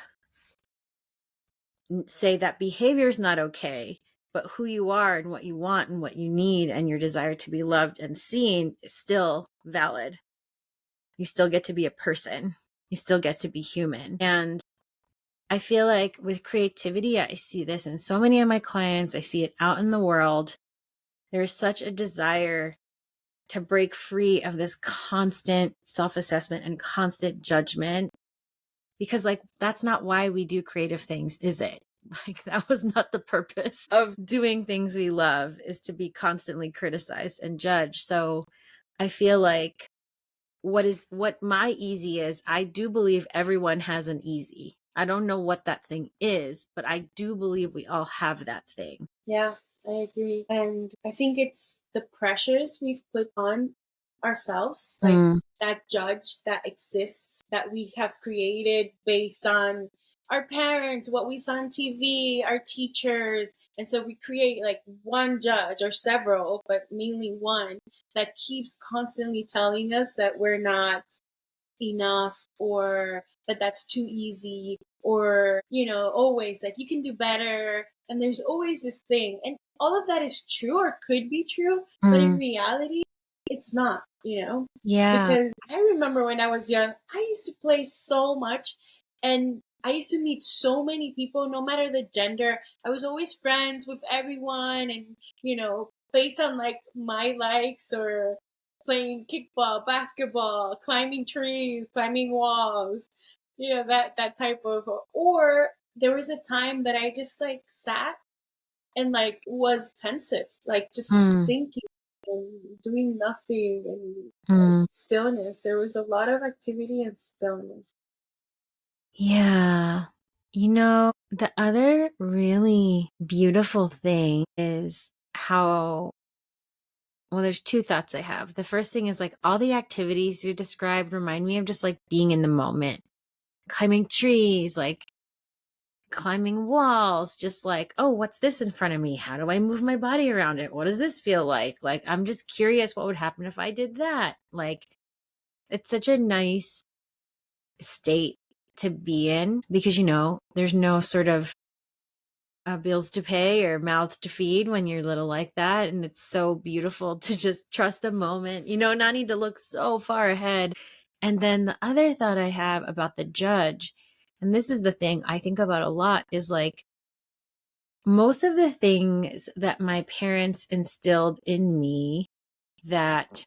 say that behavior is not okay, but who you are and what you want and what you need and your desire to be loved and seen is still valid. You still get to be a person. You still get to be human. And I feel like with creativity, I see this in so many of my clients. I see it out in the world. There's such a desire to break free of this constant self-assessment and constant judgment, because like that's not why we do creative things, is it? Like that was not the purpose of doing things we love, is to be constantly criticized and judged. So I feel like what my easy is, I do believe everyone has an easy. I don't know what that thing is, but I do believe we all have that thing. Yeah, I agree. And I think it's the pressures we've put on ourselves, like that judge that exists that we have created based on our parents, what we saw on TV, our teachers. And so we create like one judge or several, but mainly one that keeps constantly telling us that we're not enough, or that that's too easy, or always like you can do better, and there's always this thing, and all of that is true or could be true, but in reality it's not. Yeah. Because I remember when I was young, I used to play so much, and I used to meet so many people, no matter the gender. I was always friends with everyone, and based on like my likes, or playing kickball, basketball, climbing trees, climbing walls, that type of. Or there was a time that I just like sat and like was pensive, like just thinking and doing nothing, and like stillness. There was a lot of activity and stillness. Yeah. The other really beautiful thing is how, well, there's two thoughts I have. The first thing is like all the activities you described remind me of just like being in the moment, climbing trees, like climbing walls, just like, oh, what's this in front of me? How do I move my body around it? What does this feel like? Like, I'm just curious what would happen if I did that. Like, it's such a nice state to be in because, there's no sort of bills to pay or mouths to feed when you're little like that. And it's so beautiful to just trust the moment, not need to look so far ahead. And then the other thought I have about the judge, and this is the thing I think about a lot, is like most of the things that my parents instilled in me that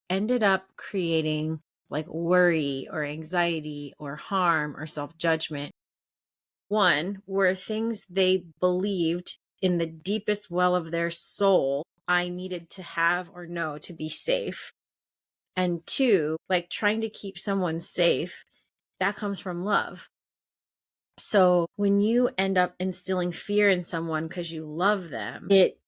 ended up creating like worry or anxiety or harm or self-judgment, one, were things they believed in the deepest well of their soul I needed to have or know to be safe. And two, like trying to keep someone safe, that comes from love. So when you end up instilling fear in someone because you love them, it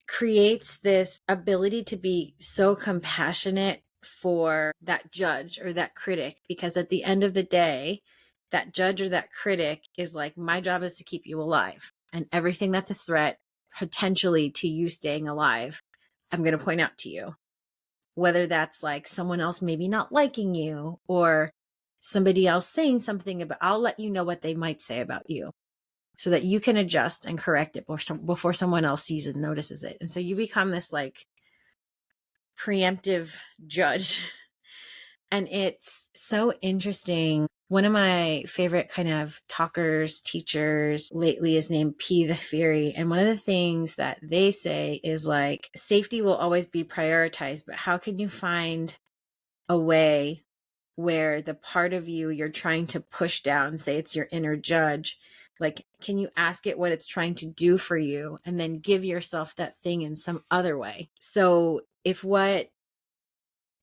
creates this ability to be so compassionate for that judge or that critic, because at the end of the day, that judge or that critic is like, my job is to keep you alive, and everything that's a threat potentially to you staying alive, I'm going to point out to you, whether that's like someone else maybe not liking you or somebody else saying something about, I'll let you know what they might say about you so that you can adjust and correct it before someone else sees and notices it. And so you become this like preemptive judge. And it's so interesting. One of my favorite kind of talkers, teachers lately is named P the Fury. And one of the things that they say is like, safety will always be prioritized, but how can you find a way where the part of you you're trying to push down, say it's your inner judge, like, can you ask it what it's trying to do for you and then give yourself that thing in some other way? So if what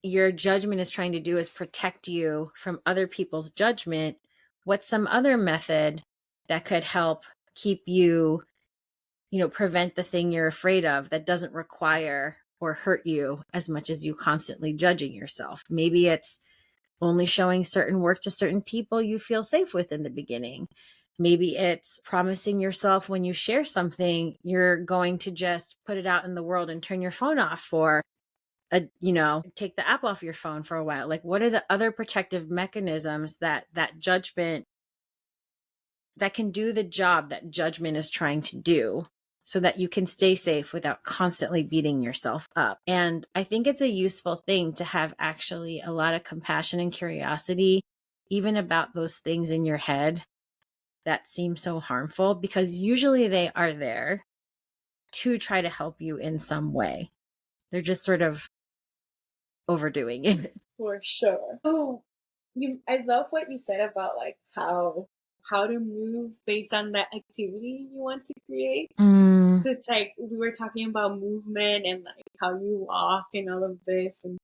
your judgment is trying to do is protect you from other people's judgment, what's some other method that could help keep you, prevent the thing you're afraid of that doesn't require or hurt you as much as you constantly judging yourself? Maybe it's only showing certain work to certain people you feel safe with in the beginning. Maybe it's promising yourself when you share something, you're going to just put it out in the world and turn your phone off for take the app off your phone for a while. Like, what are the other protective mechanisms that judgment, that can do the job that judgment is trying to do, so that you can stay safe without constantly beating yourself up? And I think it's a useful thing to have actually a lot of compassion and curiosity, even about those things in your head that seem so harmful, because usually they are there to try to help you in some way. They're just sort of overdoing it. For sure. Oh, I love what you said about like how to move based on that activity you want to create. Mm, So it's like we were talking about movement and like how you walk and all of this, and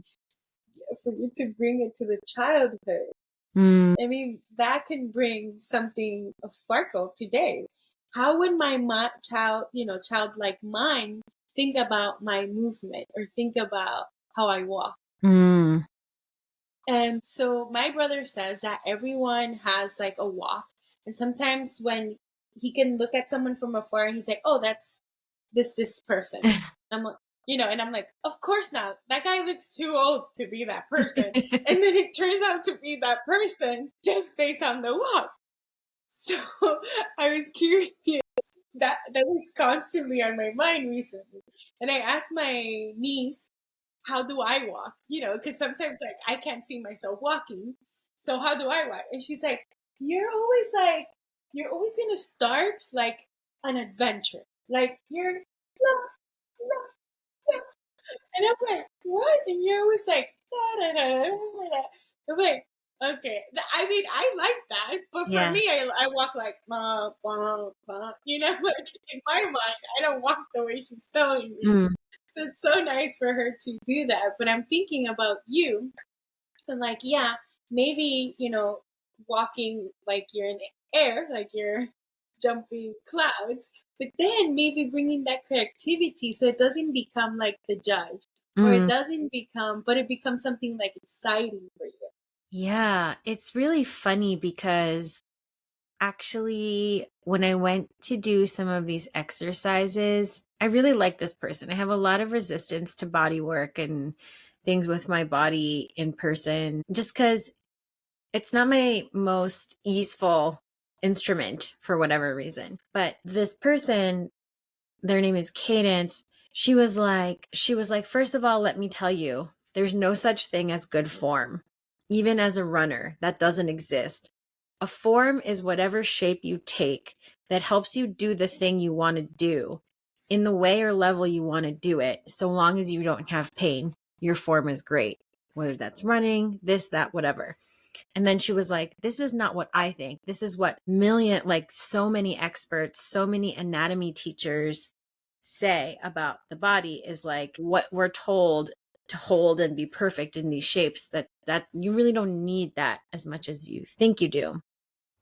for you to bring it to the childhood. mm, I mean, that can bring something of sparkle today. How would my childlike mind think about my movement or think about how I walk? mm, And so my brother says that everyone has like a walk. And sometimes when he can look at someone from afar, he's like, oh, that's this person. I'm like, and I'm like, of course not. That guy looks too old to be that person. And then it turns out to be that person just based on the walk. So I was curious. That was constantly on my mind recently. And I asked my niece, how do I walk? Because sometimes like I can't see myself walking. So how do I walk? And she's like, you're always gonna start like an adventure. Like you're la, la, la. And I'm like, what? And you're always like, da, da, da, da, da, da. I'm like, okay. I mean, I like that, but for yeah. me, I walk like, bah, bah, bah. Like in my mind, I don't walk the way she's telling me. Mm, So it's so nice for her to do that. But I'm thinking about you and like, yeah, maybe, walking like you're in the air, like you're jumping clouds, but then maybe bringing that creativity so it doesn't become like the judge or it mm. doesn't become, but it becomes something like exciting for you. Yeah, it's really funny because actually, when I went to do some of these exercises, I really like this person. I have a lot of resistance to body work and things with my body in person, just because it's not my most easeful instrument for whatever reason. But this person, their name is Cadence. She was like, first of all, let me tell you, there's no such thing as good form. Even as a runner, that doesn't exist. A form is whatever shape you take that helps you do the thing you want to do in the way or level you want to do it, so long as you don't have pain. Your form is great, whether that's running, this, that, whatever. And then she was like, this is not what I think. This is what so many experts, so many anatomy teachers say about the body is like what we're told to hold and be perfect in these shapes, that you really don't need that as much as you think you do.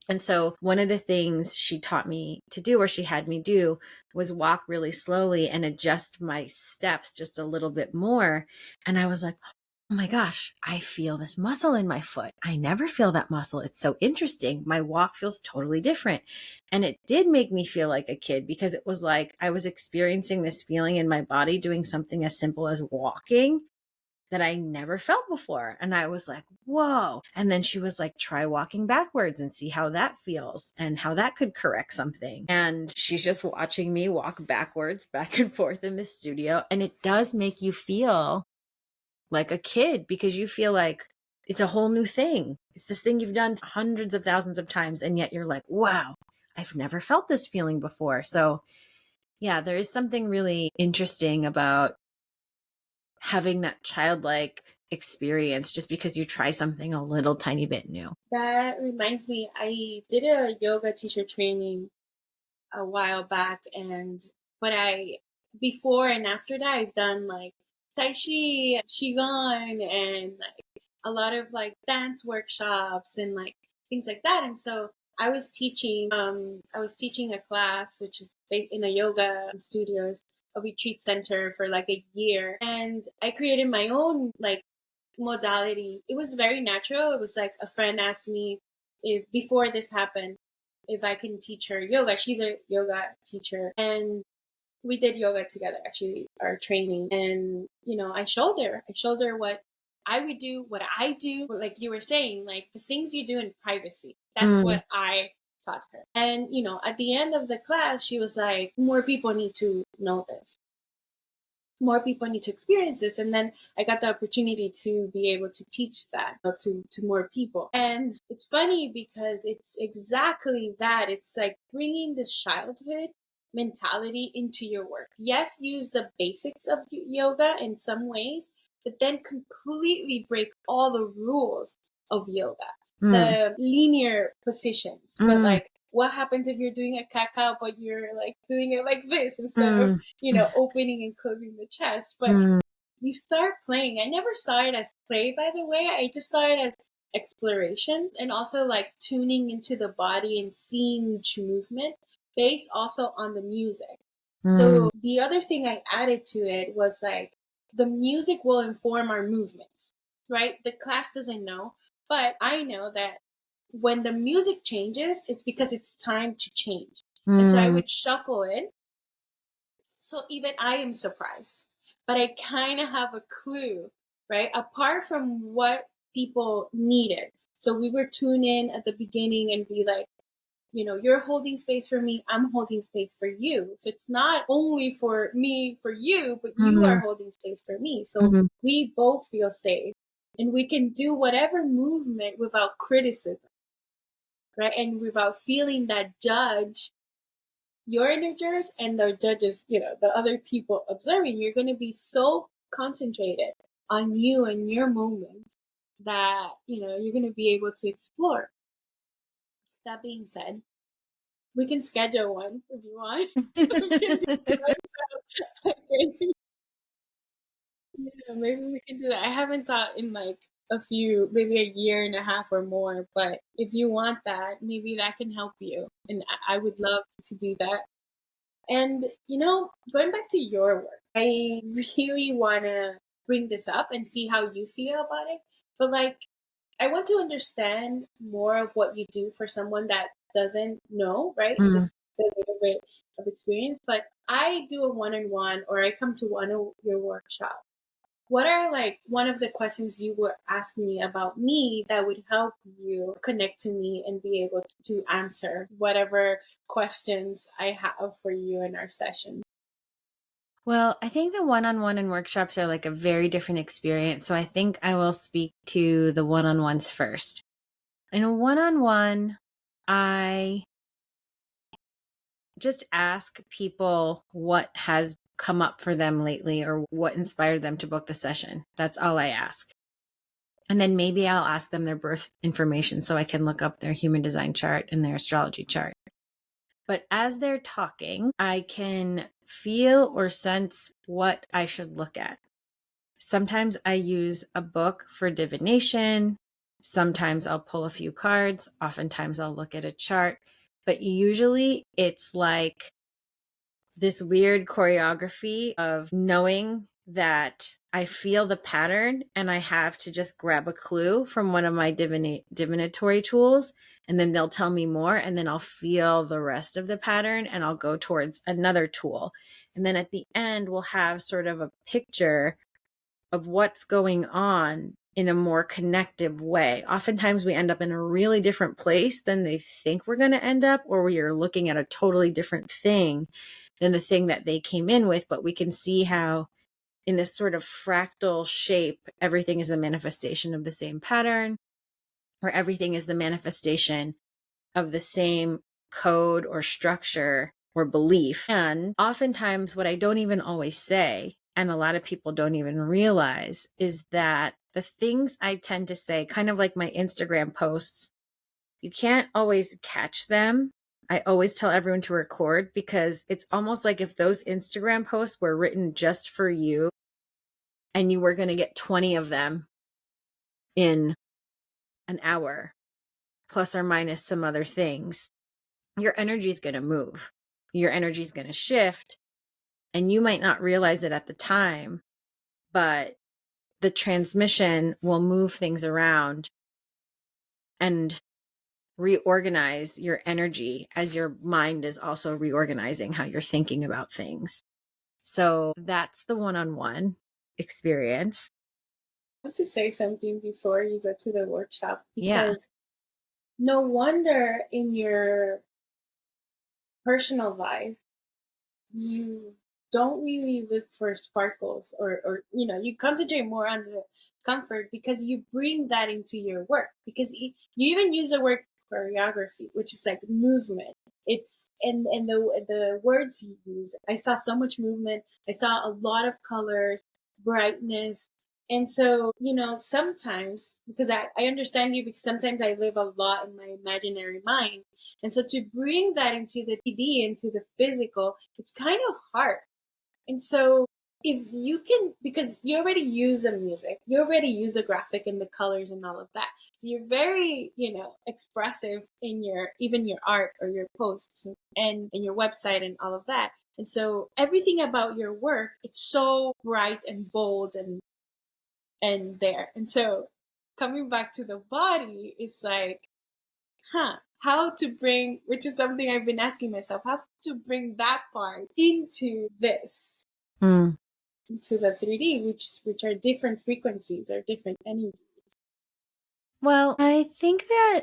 And so one of the things she taught me to do, or she had me do, was walk really slowly and adjust my steps just a little bit more. And I was like, oh my gosh, I feel this muscle in my foot. I never feel that muscle. It's so interesting. My walk feels totally different. And it did make me feel like a kid, because it was like I was experiencing this feeling in my body doing something as simple as walking that I never felt before. And I was like, whoa. And then she was like, try walking backwards and see how that feels and how that could correct something. And she's just watching me walk backwards, back and forth in the studio. And it does make you feel like a kid, because you feel like it's a whole new thing. It's this thing you've done hundreds of thousands of times. And yet you're like, wow, I've never felt this feeling before. So yeah, there is something really interesting about having that childlike experience just because you try something a little tiny bit new. That reminds me, I did a yoga teacher training a while back, but before and after that, I've done like Tai Chi, Qigong, and like a lot of like dance workshops and like things like that. And so I was teaching a class, which is in a yoga studios, a retreat center for like a year. And I created my own like modality. It was very natural. It was like a friend asked me if before this happened, if I can teach her yoga. She's a yoga teacher. And we did yoga together, actually, our training. And, I showed her what I would do, what I do, like you were saying, like the things you do in privacy. That's Mm, what I taught her. And, at the end of the class, she was like, more people need to know this. More people need to experience this. And then I got the opportunity to be able to teach that to more people. And it's funny because it's exactly that. It's like bringing this childhood mentality into your work. Yes, use the basics of yoga in some ways, but then completely break all the rules of yoga, the linear positions. But like, what happens if you're doing a cat-cow, but you're like doing it like this instead of, opening and closing the chest? But you start playing. I never saw it as play, by the way. I just saw it as exploration, and also like tuning into the body and seeing each movement based also on the music. So the other thing I added to it was like the music will inform our movements, right? The class doesn't know, but I know that when the music changes, it's because it's time to change. And so I would shuffle it. So even I am surprised, but I kind of have a clue, right? Apart from what people needed. So we were tune in at the beginning and be like, you're holding space for me, I'm holding space for you. So it's not only for me, for you, but you are holding space for me. So we both feel safe and we can do whatever movement without criticism, right? And without feeling that judge your energies and the judges, the other people observing. You're going to be so concentrated on you and your moment that, you're going to be able to explore. That being said, we can schedule one if you want. We can do yeah, maybe we can do that. I haven't taught in like maybe a year and a half or more, but if you want that, maybe that can help you. And I would love to do that. And, going back to your work, I really want to bring this up and see how you feel about it. But like, I want to understand more of what you do for someone that doesn't know, right? Just a little bit of experience. But I do a one-on-one, or I come to one of your workshops. What are like one of the questions you were asking me about me that would help you connect to me and be able to answer whatever questions I have for you in our session? Well, I think the one-on-one and workshops are like a very different experience. So I think I will speak to the one-on-ones first. In a one-on-one, I just ask people what has come up for them lately or what inspired them to book the session. That's all I ask. And then maybe I'll ask them their birth information so I can look up their human design chart and their astrology chart. But as they're talking, I can feel or sense what I should look at. Sometimes I use a book for divination. Sometimes I'll pull a few cards. Oftentimes I'll look at a chart. But usually it's like this weird choreography of knowing that I feel the pattern and I have to just grab a clue from one of my divinatory tools, and then they'll tell me more, and then I'll feel the rest of the pattern and I'll go towards another tool. And then at the end, we'll have sort of a picture of what's going on in a more connective way. Oftentimes we end up in a really different place than they think we're going to end up, or we are looking at a totally different thing than the thing that they came in with. But we can see how in this sort of fractal shape, everything is a manifestation of the same pattern, or everything is the manifestation of the same code or structure or belief. And oftentimes what I don't even always say, and a lot of people don't even realize, is that the things I tend to say, kind of like my Instagram posts, you can't always catch them. I always tell everyone to record, because it's almost like if those Instagram posts were written just for you and you were going to get 20 of them in an hour, plus or minus some other things, your energy is going to move. Your energy is going to shift, and you might not realize it at the time, but the transmission will move things around and reorganize your energy as your mind is also reorganizing how you're thinking about things. So that's the one-on-one experience. I want to say something before you go to the workshop, Yeah. because no wonder in your personal life you don't really look for sparkles, or you concentrate more on the comfort, because you bring that into your work, because you even use the word choreography, which is like movement. It's and the words you use, I saw so much movement, I saw a lot of colors, brightness, And so, sometimes, because I understand you, because sometimes I live a lot in my imaginary mind. And so to bring that into the 3D, into the physical, it's kind of hard. And so if you can, because you already use the music, you already use the graphic and the colors and all of that. So you're very, expressive in even your art or your posts and in your website and all of that. And so everything about your work, it's so bright and bold and there. And so coming back to the body, it's like, how to bring, which is something I've been asking myself, how to bring that part into this, Mm. into the 3D, which are different frequencies or different energies. Well, I think that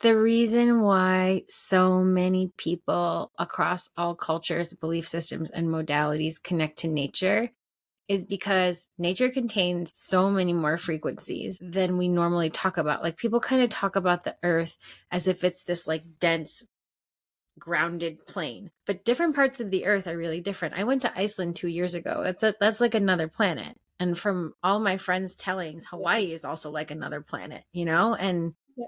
the reason why so many people across all cultures, belief systems, and modalities connect to nature is because nature contains so many more frequencies than we normally talk about. Like, people kind of talk about the earth as if it's this like dense, grounded plane, but different parts of the earth are really different. I went to Iceland 2 years ago. That's like another planet. And from all my friends' tellings, Hawaii Yes. is also like another planet, And Yeah.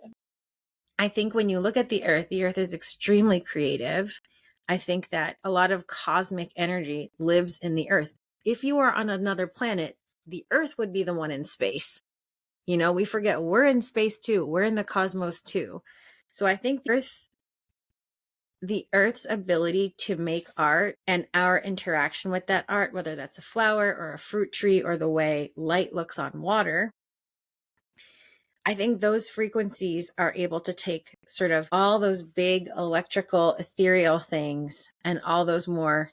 I think when you look at the earth is extremely creative. I think that a lot of cosmic energy lives in the earth. If you are on another planet, the earth would be the one in space. We forget we're in space too. We're in the cosmos too. So I think the earth's ability to make art and our interaction with that art, whether that's a flower or a fruit tree or the way light looks on water, I think those frequencies are able to take sort of all those big electrical, ethereal things and all those more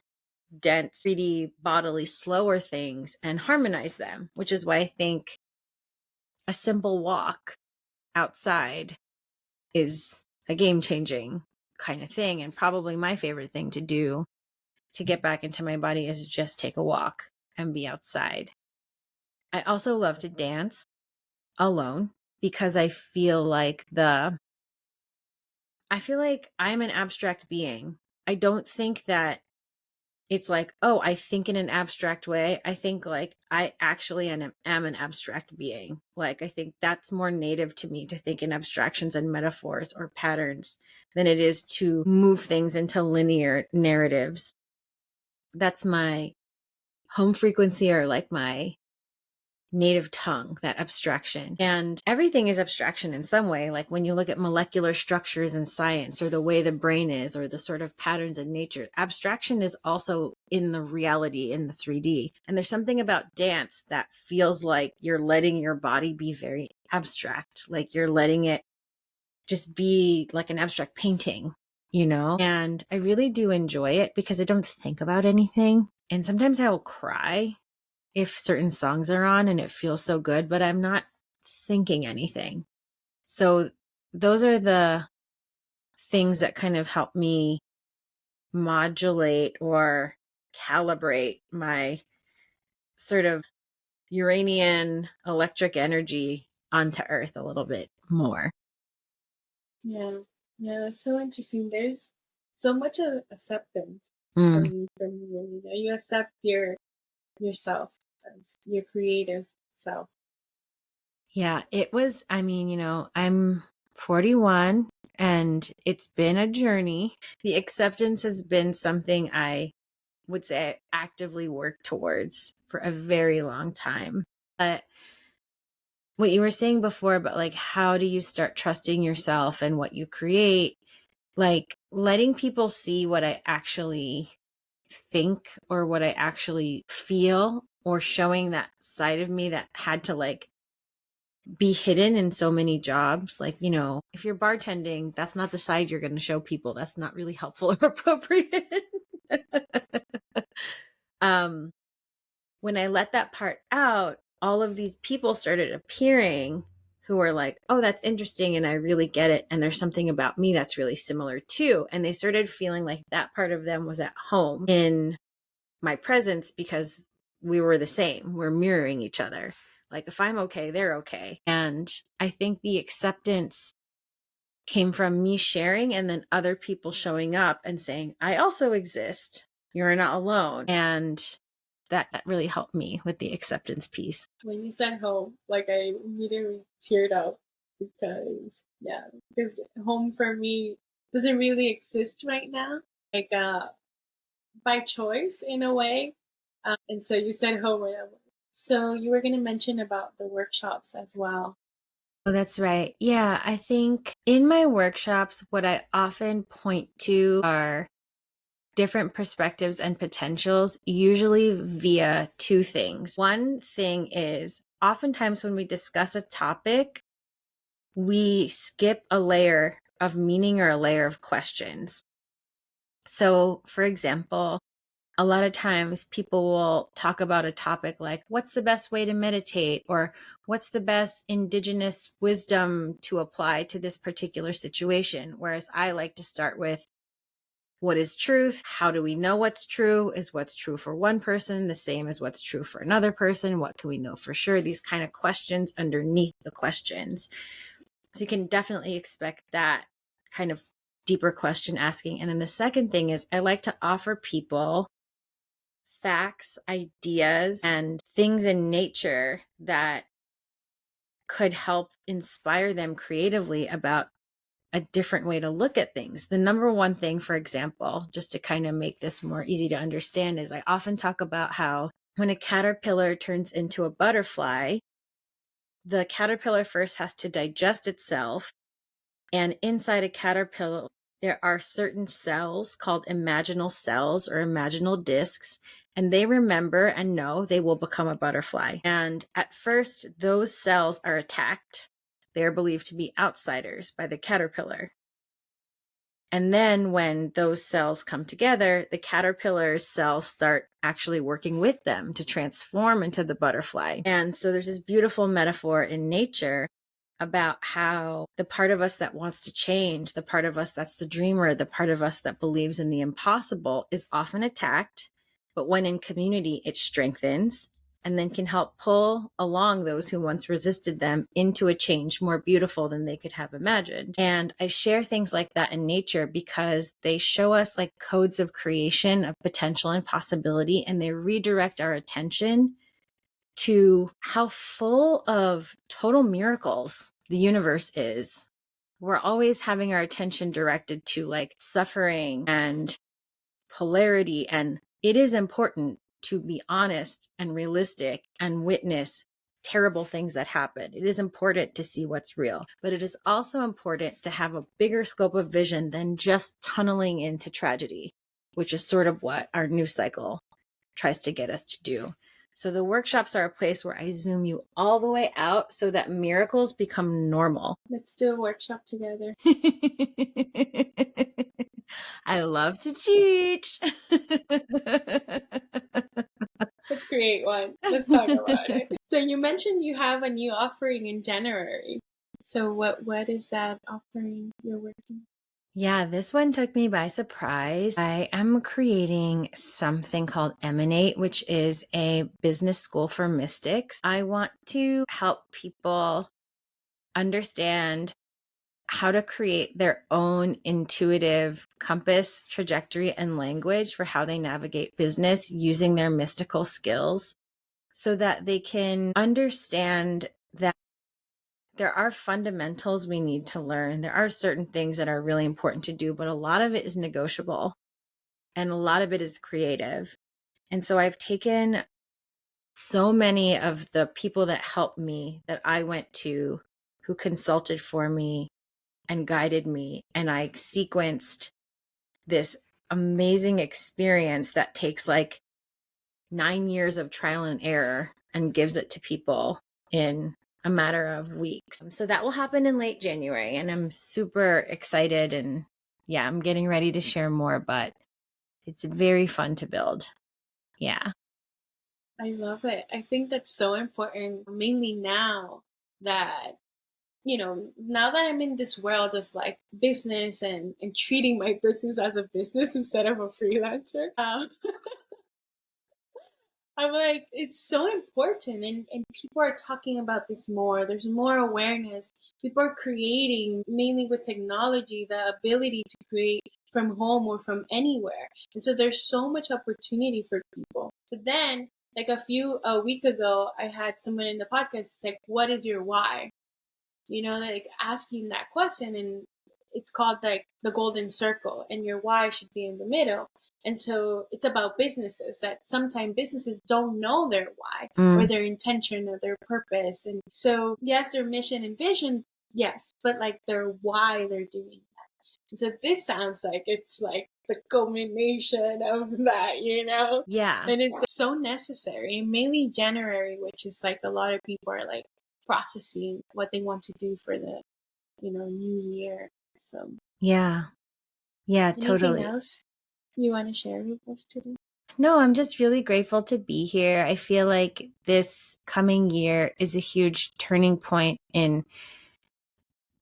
dense, 3D, bodily, slower things and harmonize them, which is why I think a simple walk outside is a game-changing kind of thing. And probably my favorite thing to do to get back into my body is just take a walk and be outside. I also love to dance alone because I feel like I'm an abstract being. I don't think that it's like, oh, I think in an abstract way. I think like I actually am an abstract being. Like, I think that's more native to me to think in abstractions and metaphors or patterns than it is to move things into linear narratives. That's my home frequency, or like my native tongue, that abstraction. And everything is abstraction in some way. Like when you look at molecular structures in science, or the way the brain is, or the sort of patterns in nature, abstraction is also in the reality, in the 3D. And there's something about dance that feels like you're letting your body be very abstract, like you're letting it just be like an abstract painting, And I really do enjoy it because I don't think about anything. And sometimes I will cry if certain songs are on and it feels so good, but I'm not thinking anything. So those are the things that kind of help me modulate or calibrate my sort of Uranian electric energy onto Earth a little bit more. Yeah. Yeah, that's so interesting. There's so much of acceptance Mm. from you. You accept yourself as your creative self. Yeah, it was, I'm 41 and it's been a journey. The acceptance has been something I would say I actively work towards for a very long time. But what you were saying before about like, how do you start trusting yourself and what you create? Like letting people see what I actually think or what I actually feel, or showing that side of me that had to like be hidden in so many jobs. Like, if you're bartending, that's not the side you're going to show people. That's not really helpful or appropriate. um when I let that part out, all of these people started appearing who were like, oh, that's interesting. And I really get it. And there's something about me that's really similar too. And they started feeling like that part of them was at home in my presence because we were the same. We're mirroring each other. Like if I'm okay, they're okay. And I think the acceptance came from me sharing and then other people showing up and saying, I also exist. You're not alone. And that really helped me with the acceptance piece. When you said home, like I immediately teared up because home for me doesn't really exist right now, like by choice in a way. And so you said home right away. So you were going to mention about the workshops as well. Oh, that's right. Yeah, I think in my workshops, what I often point to are different perspectives and potentials, usually via two things. One thing is oftentimes when we discuss a topic, we skip a layer of meaning or a layer of questions. So, for example, a lot of times people will talk about a topic like, what's the best way to meditate? Or what's the best indigenous wisdom to apply to this particular situation? Whereas I like to start with, what is truth? How do we know what's true? Is what's true for one person the same as what's true for another person? What can we know for sure? These kind of questions underneath the questions. So you can definitely expect that kind of deeper question asking. And then the second thing is I like to offer people facts, ideas, and things in nature that could help inspire them creatively about a different way to look at things. The number one thing, for example, just to kind of make this more easy to understand, is I often talk about how when a caterpillar turns into a butterfly, the caterpillar first has to digest itself. And inside a caterpillar, there are certain cells called imaginal cells or imaginal discs, and they remember and know they will become a butterfly. And at first, those cells are attacked. They are believed to be outsiders by the caterpillar. And then when those cells come together, the caterpillar's cells start actually working with them to transform into the butterfly. And so there's this beautiful metaphor in nature about how the part of us that wants to change, the part of us that's the dreamer, the part of us that believes in the impossible is often attacked. But when in community, it strengthens and then can help pull along those who once resisted them into a change more beautiful than they could have imagined. And I share things like that in nature because they show us like codes of creation, of potential and possibility, and they redirect our attention to how full of total miracles the universe is. We're always having our attention directed to like suffering and polarity, and it is important to be honest and realistic and witness terrible things that happen. It is important to see what's real, but it is also important to have a bigger scope of vision than just tunneling into tragedy, which is sort of what our news cycle tries to get us to do. So the workshops are a place where I zoom you all the way out so that miracles become normal. Let's do a workshop together. I love to teach. Let's create one. Let's talk about it. So you mentioned you have a new offering in January. So what is that offering you're working? Yeah, this one took me by surprise. I am creating something called Emanate, which is a business school for mystics. I want to help people understand how to create their own intuitive compass, trajectory, and language for how they navigate business using their mystical skills so that they can understand that there are fundamentals we need to learn. There are certain things that are really important to do, but a lot of it is negotiable and a lot of it is creative. And so I've taken so many of the people that helped me, that I went to, who consulted for me and guided me, and I sequenced this amazing experience that takes like 9 years of trial and error and gives it to people in a matter of weeks. So that will happen in late January, and I'm super excited, and yeah, I'm getting ready to share more, but it's very fun to build. Yeah. I love it. I think that's so important, mainly now that, now that I'm in this world of like business and treating my business as a business instead of a freelancer. I'm like, it's so important, and people are talking about this more. There's more awareness. People are creating, mainly with technology, the ability to create from home or from anywhere. And so there's so much opportunity for people. But then Like a week ago, I had someone in the podcast. It's like, what is your why? Like asking that question, and it's called like the golden circle, and your why should be in the middle. And so it's about businesses that sometimes businesses don't know their why or their intention or their purpose. And so, yes, their mission and vision, yes, but like their why they're doing that. And so this sounds like it's like the culmination of that. Yeah. And it's so necessary, mainly January, which is like a lot of people are like processing what they want to do for the, new year. So Yeah. anything Totally. else you want to share with us today? No, I'm just really grateful to be here. I feel like this coming year is a huge turning point in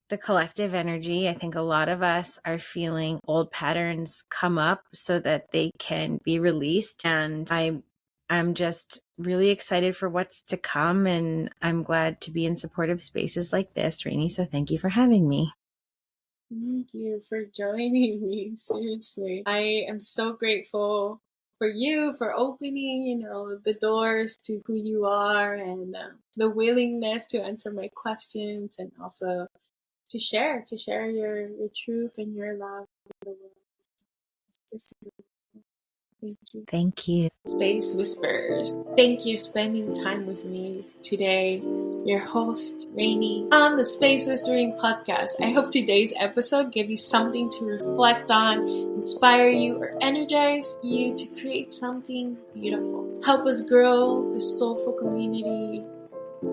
the collective energy. I think a lot of us are feeling old patterns come up so that they can be released. And I'm just really excited for what's to come. And I'm glad to be in supportive spaces like this, RHAYNI. So thank you for having me. Thank you for joining me. Seriously. I am so grateful for you for opening, the doors to who you are, and the willingness to answer my questions, and also to share your truth and your love with the world. Thank you. Thank you. Space Whispers. Thank you for spending time with me today. Your host, RHAYNI, on the Space Whispering podcast. I hope today's episode gave you something to reflect on, inspire you, or energize you to create something beautiful. Help us grow this soulful community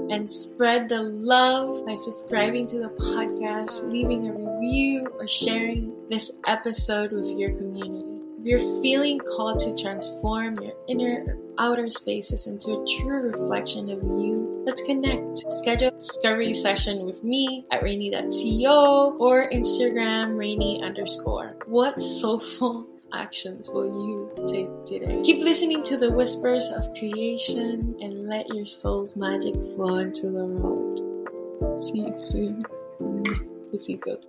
and spread the love by subscribing to the podcast, leaving a review, or sharing this episode with your community. If you're feeling called to transform your inner or outer spaces into a true reflection of you, let's connect. Schedule a discovery session with me at RHAYNI.co or Instagram RHAYNI_. What soulful actions will you take today? Keep listening to the whispers of creation and let your soul's magic flow into the world. See you soon. Besitos.